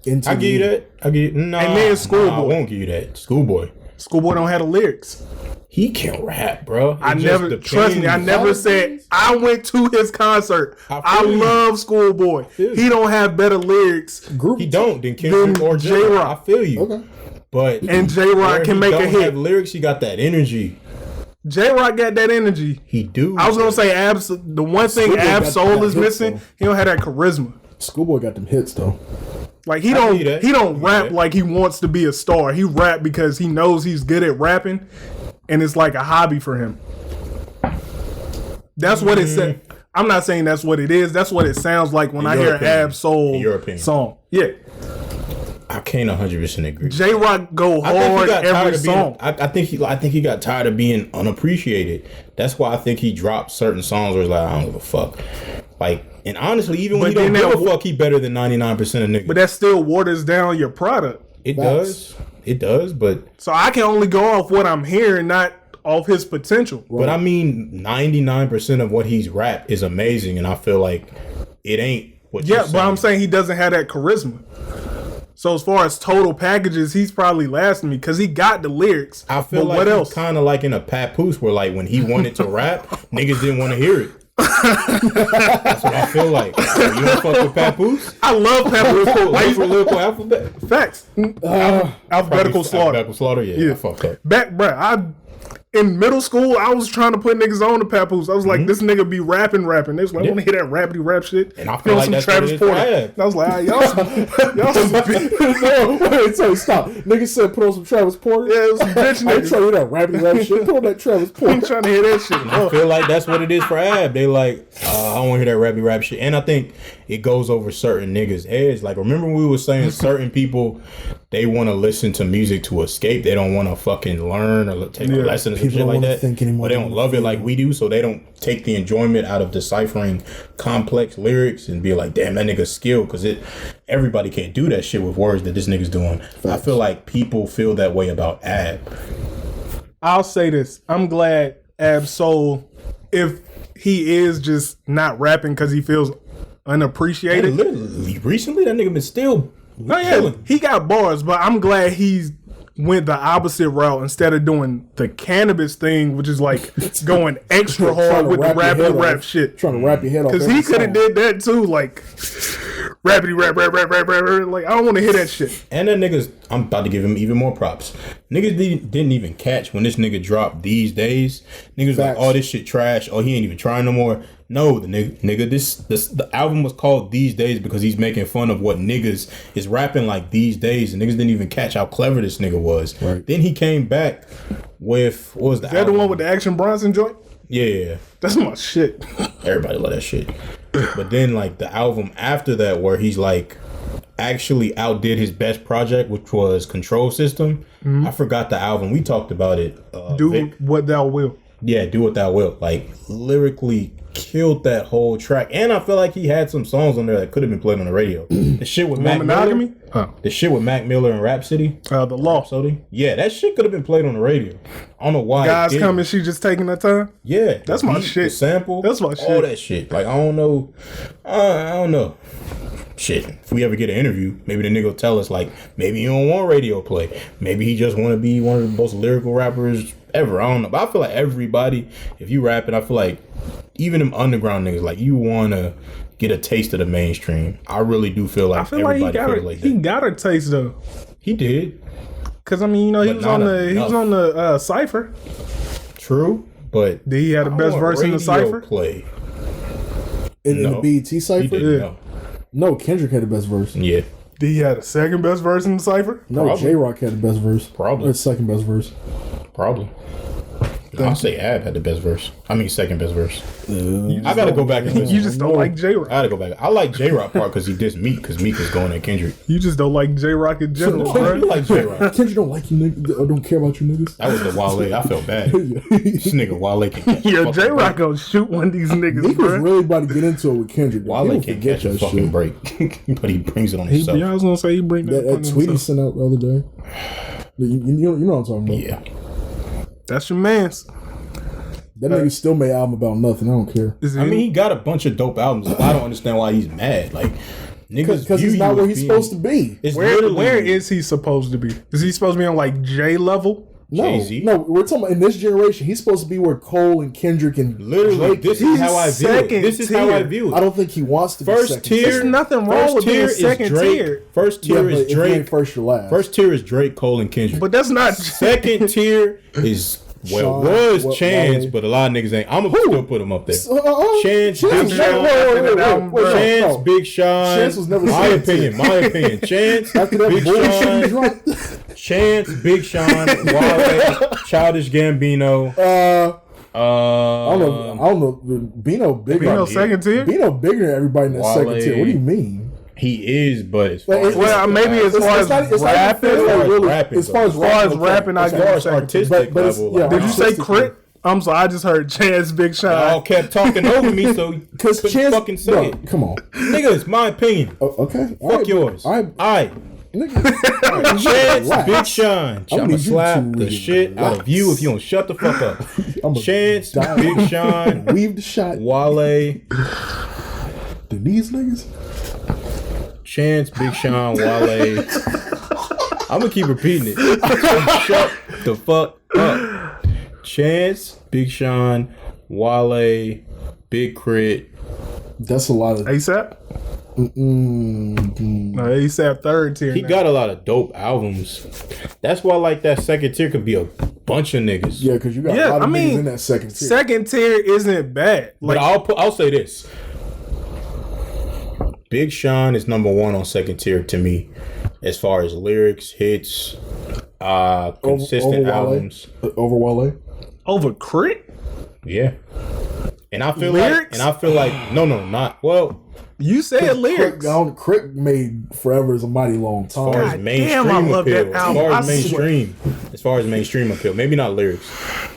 In TDE. I give you that. I give you, nah, And then Schoolboy. I won't give you that. Schoolboy. Schoolboy don't have the lyrics. He can rap, bro. I never trust me. I never said I went to his concert. I feel you. love Schoolboy. He don't have better lyrics, He don't than Kendrick or J-Rock. J-Rock. I feel you. Okay. But and J-Rock where can he make a don't hit. have lyrics, he got that energy. J-Rock got that energy. He do. I was gonna say the one thing Schoolboy got Ab-Soul that is hit, missing. though. He don't have that charisma. Schoolboy got them hits though. Like he I don't see that. he don't I see rap that. like he wants to be a star. He rap because he knows he's good at rapping, and it's like a hobby for him. That's what it said. I'm not saying that's what it is. That's what it sounds like when I your hear opinion. Ab-Soul In your opinion. song. Yeah, I can't 100% agree. J-Rock go I think he hard got tired every of being. song. I think he got tired of being unappreciated. That's why I think he dropped certain songs where it's like I don't give a fuck. Like, and honestly, even when But he don't then give a that- fuck, he better than 99% of niggas. But that still waters down your product. It does. It does. But So I can only go off what I'm hearing, not off his potential. but I mean, 99% of what he's rapped is amazing, and I feel like it ain't what. Yeah, you're but I'm saying he doesn't have that charisma. So as far as total packages, he's probably lasting me because he got the lyrics. I feel but like what he's else? kind of like in a papoose where like when he wanted to rap, niggas didn't want to hear it. That's what I feel like. You don't fuck with papoose? I love Pepper. Like for lyrical alphabet. Facts. Alphabetical slaughter. Alphabetical slaughter. Yeah, I fucked up. Back, bruh, in middle school, I was trying to put niggas on the Papoose. I was like, this nigga be rapping. They was like, I want to hear that rapidy rap shit. And I feel like that's what it is for Ab. And I was like, y'all some No, wait, so stop. Niggas said put on some Travis Porter. Yeah, it was some bitch I ain't niggas. trying to hear that rapping rap shit. Put on that Travis I'm Porter. trying to hear that shit. I feel like that's what it is for Ab. They like, I don't want to hear that rappy rap shit. And I think it goes over certain niggas' heads. Like, remember we were saying certain people, they want to listen to music to escape. They don't want to fucking learn or take a lesson or some People shit don't like wanna that. think anymore. But they don't love it like we do, so they don't take the enjoyment out of deciphering complex lyrics and be like, damn, that nigga's skilled. Because everybody can't do that shit with words that this nigga's doing. I feel like people feel that way about Ab. I'll say this. I'm glad Ab-Soul, if he is just not rapping because he feels unappreciated. Literally, recently, that nigga been still No, yeah, killing. he got bars, but I'm glad he's went the opposite route instead of doing the cannabis thing, which is like going extra hard with the rappity rap shit. Trying to wrap your head off. Because he could have did that too, like rappity rap. Like I don't want to hear that shit. And that niggas, I'm about to give him even more props. Niggas didn't even catch when this nigga dropped These Days. Niggas like, oh, this shit trash. Oh, he ain't even trying no more. No, the nigga, the album was called These Days because he's making fun of what niggas is rapping like these days, and niggas didn't even catch how clever this nigga was. Right. Then he came back with what was the Is that album? the one with the Action Bronson joint? Yeah. That's my shit. Everybody love that shit. But then like the album after that where he's like actually outdid his best project, which was Control System. I forgot the album. We talked about it. Do What Thou Will. Yeah, Do What Thou Will. Like, lyrically killed that whole track. And I feel like he had some songs on there that could have been played on the radio. The shit with Mac Monogamy? Miller. The shit with Mac Miller and Rhapsody. The Law. Rhapsody. Yeah, that shit could have been played on the radio. I don't know why. Guys coming, she just taking her time? Yeah. That's my shit. The sample. That's my shit. All that shit. Like, I don't know. I don't know. Shit, if we ever get an interview, maybe the nigga will tell us, like, maybe he don't want radio play. Maybe he just want to be one of the most lyrical rappers ever. I don't know. But I feel like everybody, if you rapping, I feel like even them underground niggas, like, you want to get a taste of the mainstream. I really do feel like everybody feels like that. He got a taste, though. He did. Because, I mean, you know, he was on the Cypher. True, but Did he have the best verse in the Cypher? Play. In the BET Cypher? Yeah. No, Kendrick had the best verse. Yeah. Did he have the second best verse in the Cypher? No, J-Rock had the best verse. Probably. Or second best verse. Probably. I'll say Ab had the best verse. I mean, second best verse. I gotta go back and listen. You just don't like J-Rock. I gotta go back. I like J-Rock part because he dissed Meek, because Meek is going at Kendrick. You just don't like J-Rock in general, I right? like J-Rock. Kendrick don't like you niggas. Or don't care about you niggas. That was the Wale. I felt bad. This nigga Wale can catch Yeah, a fucking J-Rock break. gonna shoot one of these niggas, Meek was bro. really about to get into it with Kendrick. Wale can't catch a fucking break. But he brings it on himself. Yeah, I was gonna say he bring That tweet he sent out the other day. You know what I'm talking about. Yeah. That's your man's. That nigga still made an album about nothing. I don't care. I mean, he got a bunch of dope albums. I don't understand why he's mad. Like, niggas Because he's not where he's supposed to be. It's Where is he supposed to be? Is he supposed to be on like J level? No, Jay-Z? no, we're talking about in this generation. He's supposed to be where Cole and Kendrick and literally, Drake. this is how I view it. This is how I view it. I don't think he wants to be First second. tier. There's nothing wrong with being second tier. First Yeah, tier but is if you ain't Drake. first, you're last. First tier is Drake, Cole, and Kendrick. But that's not Second tier is Sean, Chance, Wale. but a lot of niggas ain't. I'm gonna still put him up there. Chance, Big Chance, Sean, wait, Chance, no. Big Sean. Chance was never my second opinion. Chance, After that Big bullshit he Sean, dropped. Chance, Big Sean, Wale, Childish Gambino. I don't know. Bino bigger. Bino second tier? Bino bigger than everybody in that Wale. second tier. What do you mean? He is, but as far Like, as Well, maybe as far as rapping, rapping, as far as rapping, I as give far him as second. artistic But it's- level, yeah, like, Did you say artistically. Crit? I'm sorry, I just heard Chance, Big Sean. y'all kept talking over me, so you Because couldn't Chance, fucking say no, it. come on. Nigga, it's my opinion. Okay, Fuck yours. All right, Alright. nigga. Chance, Relax. Big Sean. I I'ma need you slap to the shit out of you if you don't shut the fuck up. I'ma Chance, die. Big Sean, Weave the shot. Wale, To these niggas. Chance, Big Sean, Wale. I'm gonna keep repeating it. Shut the fuck up. Chance, Big Sean, Wale, Big Crit. That's a lot of. ASAP? No, ASAP third tier. He now. got a lot of dope albums. That's why, like, that second tier could be a bunch of niggas. Yeah, because you got Yeah, a lot of I mean, niggas in that second tier. Second tier isn't bad. But Like, I'll say this: Big Sean is number one on second tier to me, as far as lyrics, hits, consistent over Wale? albums. Over Wale. over Crit? Yeah, and I feel Lyrics? like no, not well. You said lyrics. Crit made Forever is a mighty long time. As far as God mainstream damn, I love appeal, that album. as far as mainstream appeal, maybe not lyrics,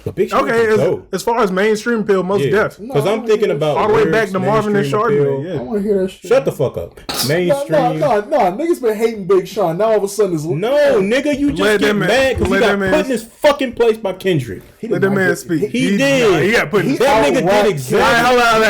but Big Sean Okay, can go. as far as mainstream appeal, most def. Because I'm thinking about All the way lyrics, back to Marvin and mainstream Chardonnay. appeal. I Yeah. want to hear that shit. Shut the fuck up. Mainstream. No. Niggas been hating Big Sean. Now all of a sudden it's No, nigga, you just Let get that man- mad because he let got that man- put in his fucking place by Kendrick. Let that man speak. He did. Nah, he got put in He That nigga out-rapped did exactly. Hold on,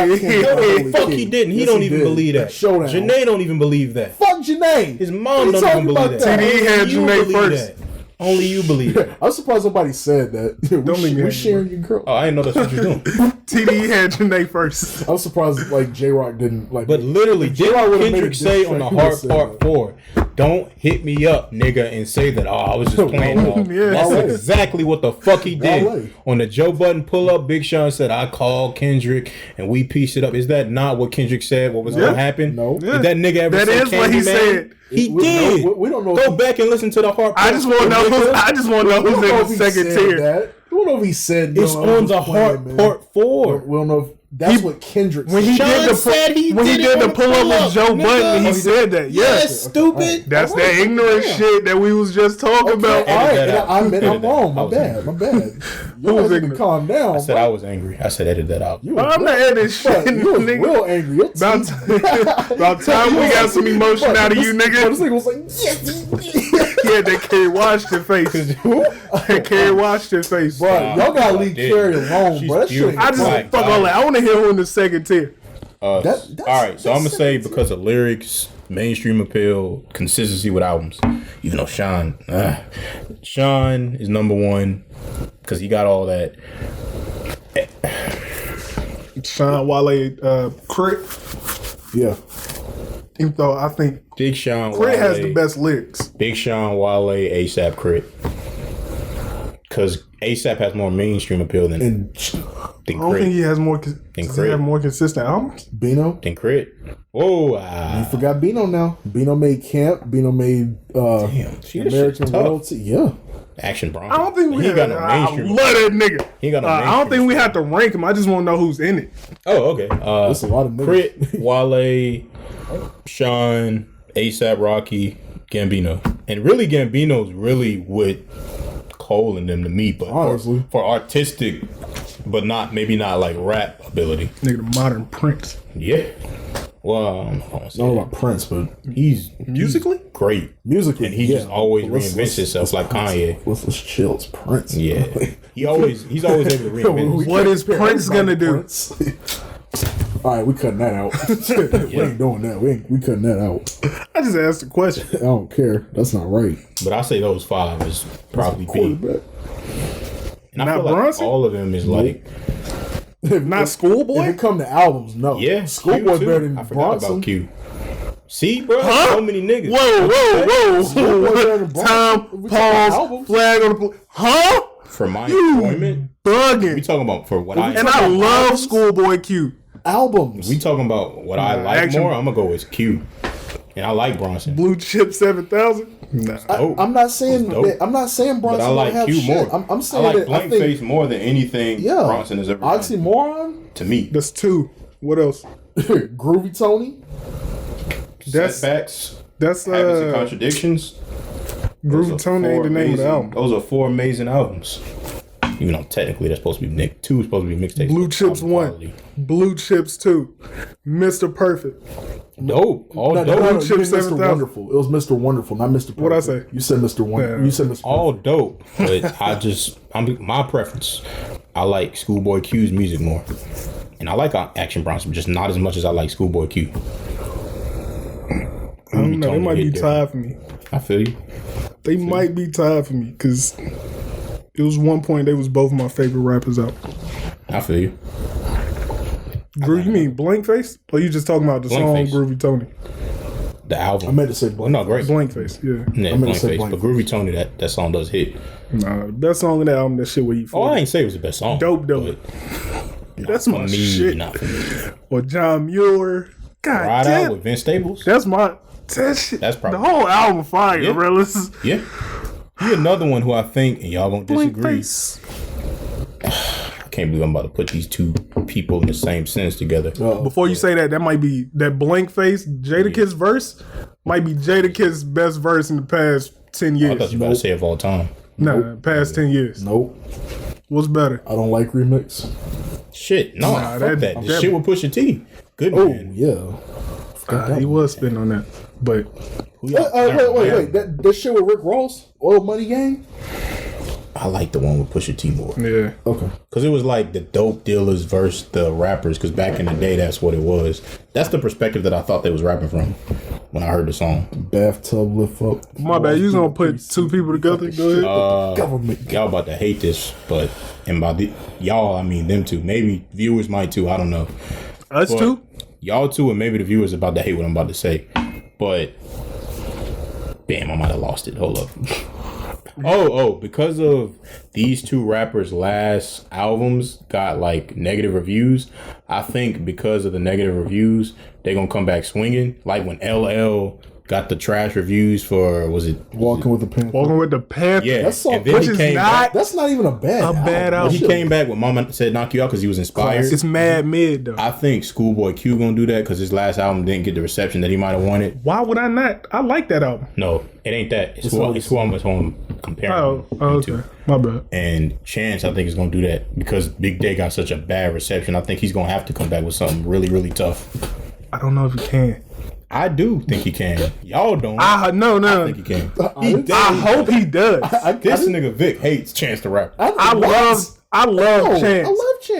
No, the fuck he didn't. He Yes, don't he even did. believe that. Showdown. Janae don't even believe that. Fuck Janae. His mom What you don't talking even believe about that. that? TDE had Only you Janae believe first. that. Only you believe that. I'm surprised nobody said that. leave me We're sharing your girl. Oh, I didn't know that's what you're doing. TDE had Janae first. I'm surprised like J Rock didn't like. But literally, did J-Rock would've made Kendrick a say diss on the track, he Hard would've said Part that. 4, don't hit me up, nigga, and say that, I was just playing off. Yeah. That's Wale. exactly what the fuck he did. Wale. On the Joe Budden pull-up, Big Sean said, I called Kendrick, and we pieced it up. Is that not what Kendrick said, what was going to happen? No. Did that nigga ever That say is what he Candyman? said. He We did. don't know- we don't know Go if- back and listen to the Hard Part I just want to know. I just want to know We don't who's know in if the he second said tier. that. We don't know if he said. It's no, on I'm the just playing, Hard man. Part 4. We don't know if That's what Kendrick When he said. did the pull up with Joe Budden, he said that. Yes, stupid. That's that ignorant shit that we was just talking about. All right, Edit that out. I admit I'm wrong. My I was bad. My bad. You was guys need to ignorant? calm down. I said I was angry. I said edit that out. I'm not editing shit, You was nigga. real angry. Your About teeth- about time we got some emotion out of you, This nigga. nigga was like, yes. Yeah, that Carrie Washington face. That Carrie Washington face. Bro, y'all gotta leave didn't. Carrie alone, She's bro. That shit ain't beautiful. I just Like, fuck all that. I want to hear who in the second tier. All right, so I'm gonna that's say because of lyrics, mainstream appeal, consistency with albums. Even though Sean is number one because he got all that. Sean Wale, Crit. Yeah. Even though I think Big Sean Crit Wale, has the best lyrics. Big Sean Wale, ASAP Crit. Because ASAP has more mainstream appeal than And I don't think Crit. he has more. Does he Crit. have more consistent albums? Bino. Than Crit. Whoa, You forgot Bino now. Bino made Camp. Bino made damn, see, this American shit's tough. Royalty. Yeah. Action Bronco. I don't think we He have. got no I love mainstream. that nigga. He got no I don't mainstream think we have to rank him. I just want to know who's in it. Oh, okay. That's a lot of niggas. Crit, Wale, Sean, ASAP Rocky, Gambino. And really Gambino's really what Cole and them to me, but Honestly. for artistic, but maybe not like rap ability. Nigga, the modern Prince. Yeah. Well, I don't say Not that. about Prince, but He's Musically? great. musically, And he yeah. just always But let's- reinvents himself like Kanye. Let's chill. It's Prince. Yeah. He's always able to reinvent himself. What is Prince gonna do? Prince. All right, we cutting that out. We ain't doing that. We cutting that out. I just asked a question. I don't care. That's not right. But I say those five is probably B. Quarterback. And I Not feel like Bronson? all of them is like, Not If Schoolboy? it come to albums, no. yeah, Schoolboy Q too. better than I forgot Bronson. about Q. See, bro, Huh? so many niggas. Whoa. Schoolboy better than Bronson. Time, We talking pause, albums. flag on the play. Huh? For my enjoyment, we Bugging. talking about for what I And I love albums? Schoolboy Q. Albums. we talking about what I like action. more. I'm gonna go with Q, and I like Bronson. Blue Chip 7000. Nah. Dope. I'm not saying It's dope. that, I'm not saying Bronson But I don't like have Q shit. more. I'm I saying like that Blank Face more than anything yeah. Bronson has ever done. Oxymoron, To me, That's two. What else? Groovy Tony. That's setbacks, that's habits, and contradictions. Those Groovy are Tony ain't four the name of the amazing- album. Those are four amazing albums. Even though technically that's supposed to be two is supposed to be mixtapes. Blue but Chips album 1. quality. Blue Chips 2. Mr. Perfect. Dope. All No, dope. no, you Chip did Mr. 7000. Wonderful. It was Mr. Wonderful, not Mr. Perfect. What'd I say? You said Mr. Wonderful. Yeah. You said Mr. All Perfect. dope, but I'm my preference. I like Schoolboy Q's music more, and I like Action Bronson, just not as much as I like Schoolboy Q. I don't know. They might be tied for me. I feel you. They might be tied for me because it was one point they was both my favorite rappers out. I feel you. Groovy, you mean Blank Face? Or you just talking about the Blank song Face. Groovy Tony? The album. I meant to say Well, Blank. no, great. Blank Face, yeah. Yeah, meant to Blank say Face. Blank But Groovy Tony, that song does hit. Nah, best song in the album, that shit where you Oh, feel. I ain't say it was the best song. Dope, dope. but That's for my me, shit. not for me. Or John Muir. God Ride damn. Out with Vince Staples. That's my that shit. That's probably- the whole album fire, Yeah. bro. This is Yeah. He another one who I think, and y'all gonna Blank disagree. Face. I can't believe I'm about to put these two people in the same sentence together. Before you say that, that might be that Blank Face Jadakiss verse might be Jadakiss' best verse in the past 10 I years. thought you were about to say of all time. Nah, past 10 years. Nope. What's better? I don't like remix. Shit, no, Nah, fuck that- that. The that- shit with Pusha T. Good Oh, man. yeah. He was spitting on that, but Wait. That shit with Rick Ross? Oil Money Gang? I like the one with Pusha T more. yeah, Okay. Because it was like the dope dealers versus the rappers. Because back in the day, that's what it was. That's the perspective that I thought they was rapping from when I heard the song. Bathtub lift up. my bad. You was gonna put two people together? Go ahead. Government. Y'all about to hate this, but and by y'all, I mean them two. Maybe viewers might too. I don't know. Us But two. y'all too, and maybe the viewers about to hate what I'm about to say. But damn, I might have lost it. Hold up. Because of these two rappers' last albums got like negative reviews. I think because of the negative reviews, they're gonna come back swinging. Like when LL got the trash reviews for Walking with the Panther. Walking with the Panther. Yeah, That's so, and then which he is came not back. That's not even a bad album. He came back when Mama said knock you out because he was inspired. It's mad mid though. I think Schoolboy Q gonna do that because his last album didn't get the reception that he might have wanted. Why would I not? I like that album. No, it ain't that. It's who I'm comparing. Oh, okay. To. My bad. And Chance, I think, is gonna do that because Big Day got such a bad reception. I think he's gonna have to come back with something really, really tough. I don't know if he can. I do think he can. Y'all don't. No. I think he can. I hope he does. This nigga Vic hates Chance the Rapper. I love Chance. I love Chance.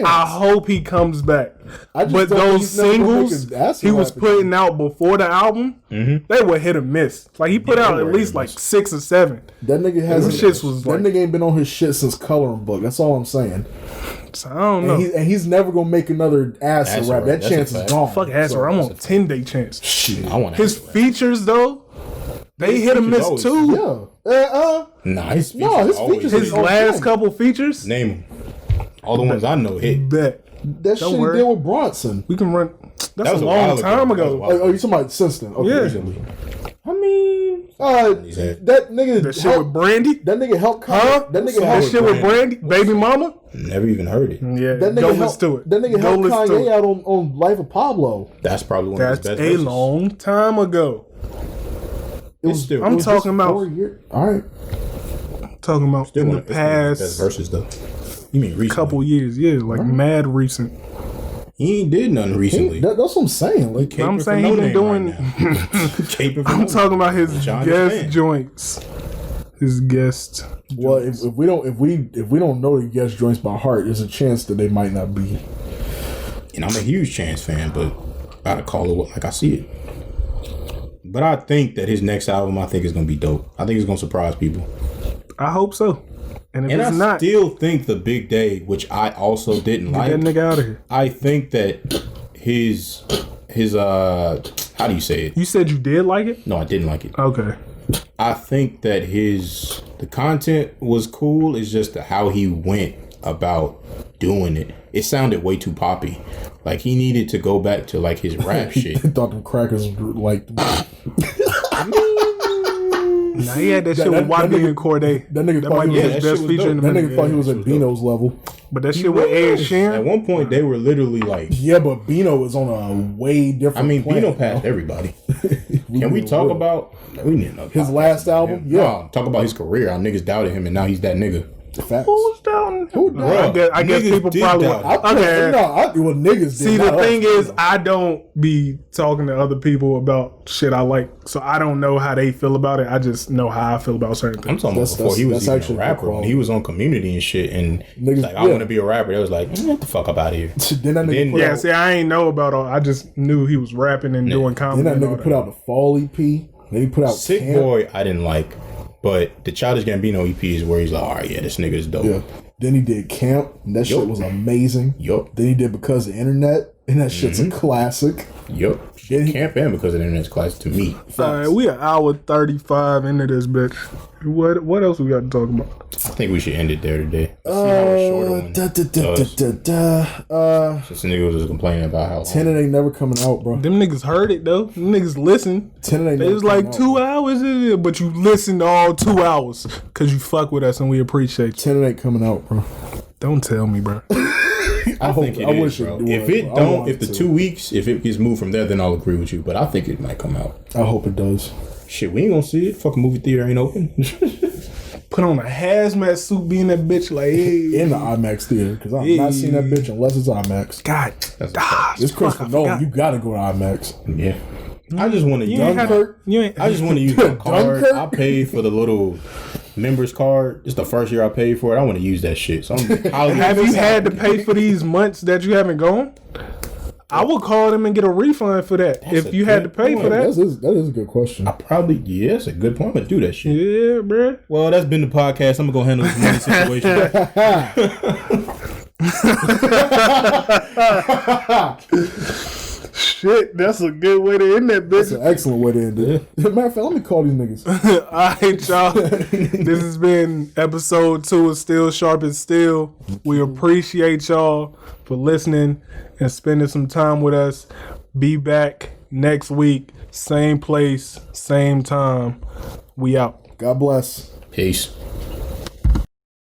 I hope he comes back. just But don't those think he's never gonna make singles his ass he was rap putting out before the album, they were hit or miss. Like he put Yeah, out they at were least hit or like miss. 6 or 7. That nigga hasn't. shits was that like- nigga ain't been on his shit since Coloring Book. That's all I'm saying. So I don't know. And he's never gonna make another acid Acid rap. rap, That that's a chance is fact. gone. Fuck ass So, I'm on 10-day chance. shit. I want His features though, they hit or miss always- too. Yeah. Nah, his features. No, his always features hit. His on last point. couple features, Name them. All the ones I know hit. bet That shit he worry. did with Bronson. we can run. That's was a a long while ago. time That was a ago. while Oh, you talking about since then? Okay, Yeah. recently. I mean, said- That nigga. That shit with Brandy. That nigga helped. Huh? That nigga That helped. shit with Brandy, baby mama. never even heard it. Yeah, That go nigga listen helped. to it. That nigga Go helped listen to Kanye it. out on Life of Pablo. That's probably one of That's his best a verses. long time ago. It was. still- it I'm was talking just about- 4 years. All right. Talking about Still in one the of his best past verses though. You mean recently? couple years, yeah, like mad recent. He ain't did nothing recently. That's what I'm saying. Like, Caping I'm for saying no he been name doing. right now. Caping for I'm no talking name. about his Which I guest understand. joints. His guest. well, if we don't know the guest joints by heart, there's a chance that they might not be. And I'm a huge Chance fan, but I gotta call it like I see it. But I think that his next album, I think is gonna be dope. I think it's gonna surprise people. I hope so. And if And it's I not, still think the Big Day, which I also didn't get like. that nigga out of here. I think that his how do you say it? You said you did like it. No, I didn't like it. Okay. I think that the content was cool. It's just how he went about doing it. It sounded way too poppy. Like he needed to go back to like his rap shit. Thought them crackers were like. Now he had that shit with YB and Corday. That nigga That thought might he be was- his that best shit was feature in a That minute. nigga thought he was at Bino's level. But that shit with Ed At Sheeran. one point, they were literally like, Yeah, but Bino was on a way different. I mean, planet, Bino passed bro. everybody. Can we talk about? We need another His podcast last about album? him. Yeah. No, talk about his career. How niggas doubted him, and now he's that nigga. Facts. Who's down? Who down? I guess Niggas people did probably. doubt it. Okay. Well, niggas did. See, not the us. thing is, I don't be talking to other people about shit I like, so I don't know how they feel about it. I just know how I feel about certain I'm things. talking about That's- before he was that's even actually a rapper. good When he was on Community and shit, and Niggas- like, I yeah. want to be a rapper. They was like, get the fuck up out of here. Then that nigga Then- put Yeah, out, see, I ain't know about all. I just knew he was rapping and doing comedy. then that and all nigga put out the Fall EP. Then he put out Sick Camp. Boy, I didn't like, but the Childish Gambino EP is where he's like, all right, yeah, this nigga is dope. Yeah. Then he did Camp, and that shit Yup. was amazing. Yup. Then he did Because of the Internet, and that shit's a classic. Yup. Then he- Can't ban because of the internet's class to me. All right, we an hour 35 into this bitch. What else we got to talk about? I think we should end it there today. See how a shorter one does. Since the nigga was just complaining about how long. Tenet ain't never coming out, bro. Them niggas heard it though. Them niggas listen. Tenet ain't They never was like coming 2 out, hours, but you listened all 2 hours because you fuck with us and we appreciate you. Tenet ain't coming out, bro. Don't tell me, bro. I hope. think it I is, wish bro. it would. If it I don't, want if the to. 2 weeks, if it gets moved from there, then I'll agree with you. But I think it might come out. I hope it does. Shit, we ain't gonna see it. Fucking movie theater ain't open. Put on a hazmat suit, be in that bitch like, hey, In the IMAX theater, because I'm not seeing that bitch unless it's IMAX. God, That's It's Christopher Nolan. You gotta go to IMAX. yeah. I just want to you ain't Dunkirk. you ain't. I just want to use that card. Dunkirk? I paid for the little members card. It's the first year I paid for it. I want to use that shit. So Have you had to pay for these months that you haven't gone? I would call them and get a refund for that if a you had to good pay for point. that. That is a good question. Probably, yeah, that's a good point. I'm gonna do that shit. Yeah, bruh. Well, that's been the podcast. I'm gonna go handle this money situation. Shit, that's a good way to end that That's bitch. an excellent way to end it. Matter of fact, let me call these niggas. All right, y'all. This has been episode 2 of Still Sharp and Still. We appreciate y'all for listening and spending some time with us. Be back next week, same place, same time. We out. God bless. Peace.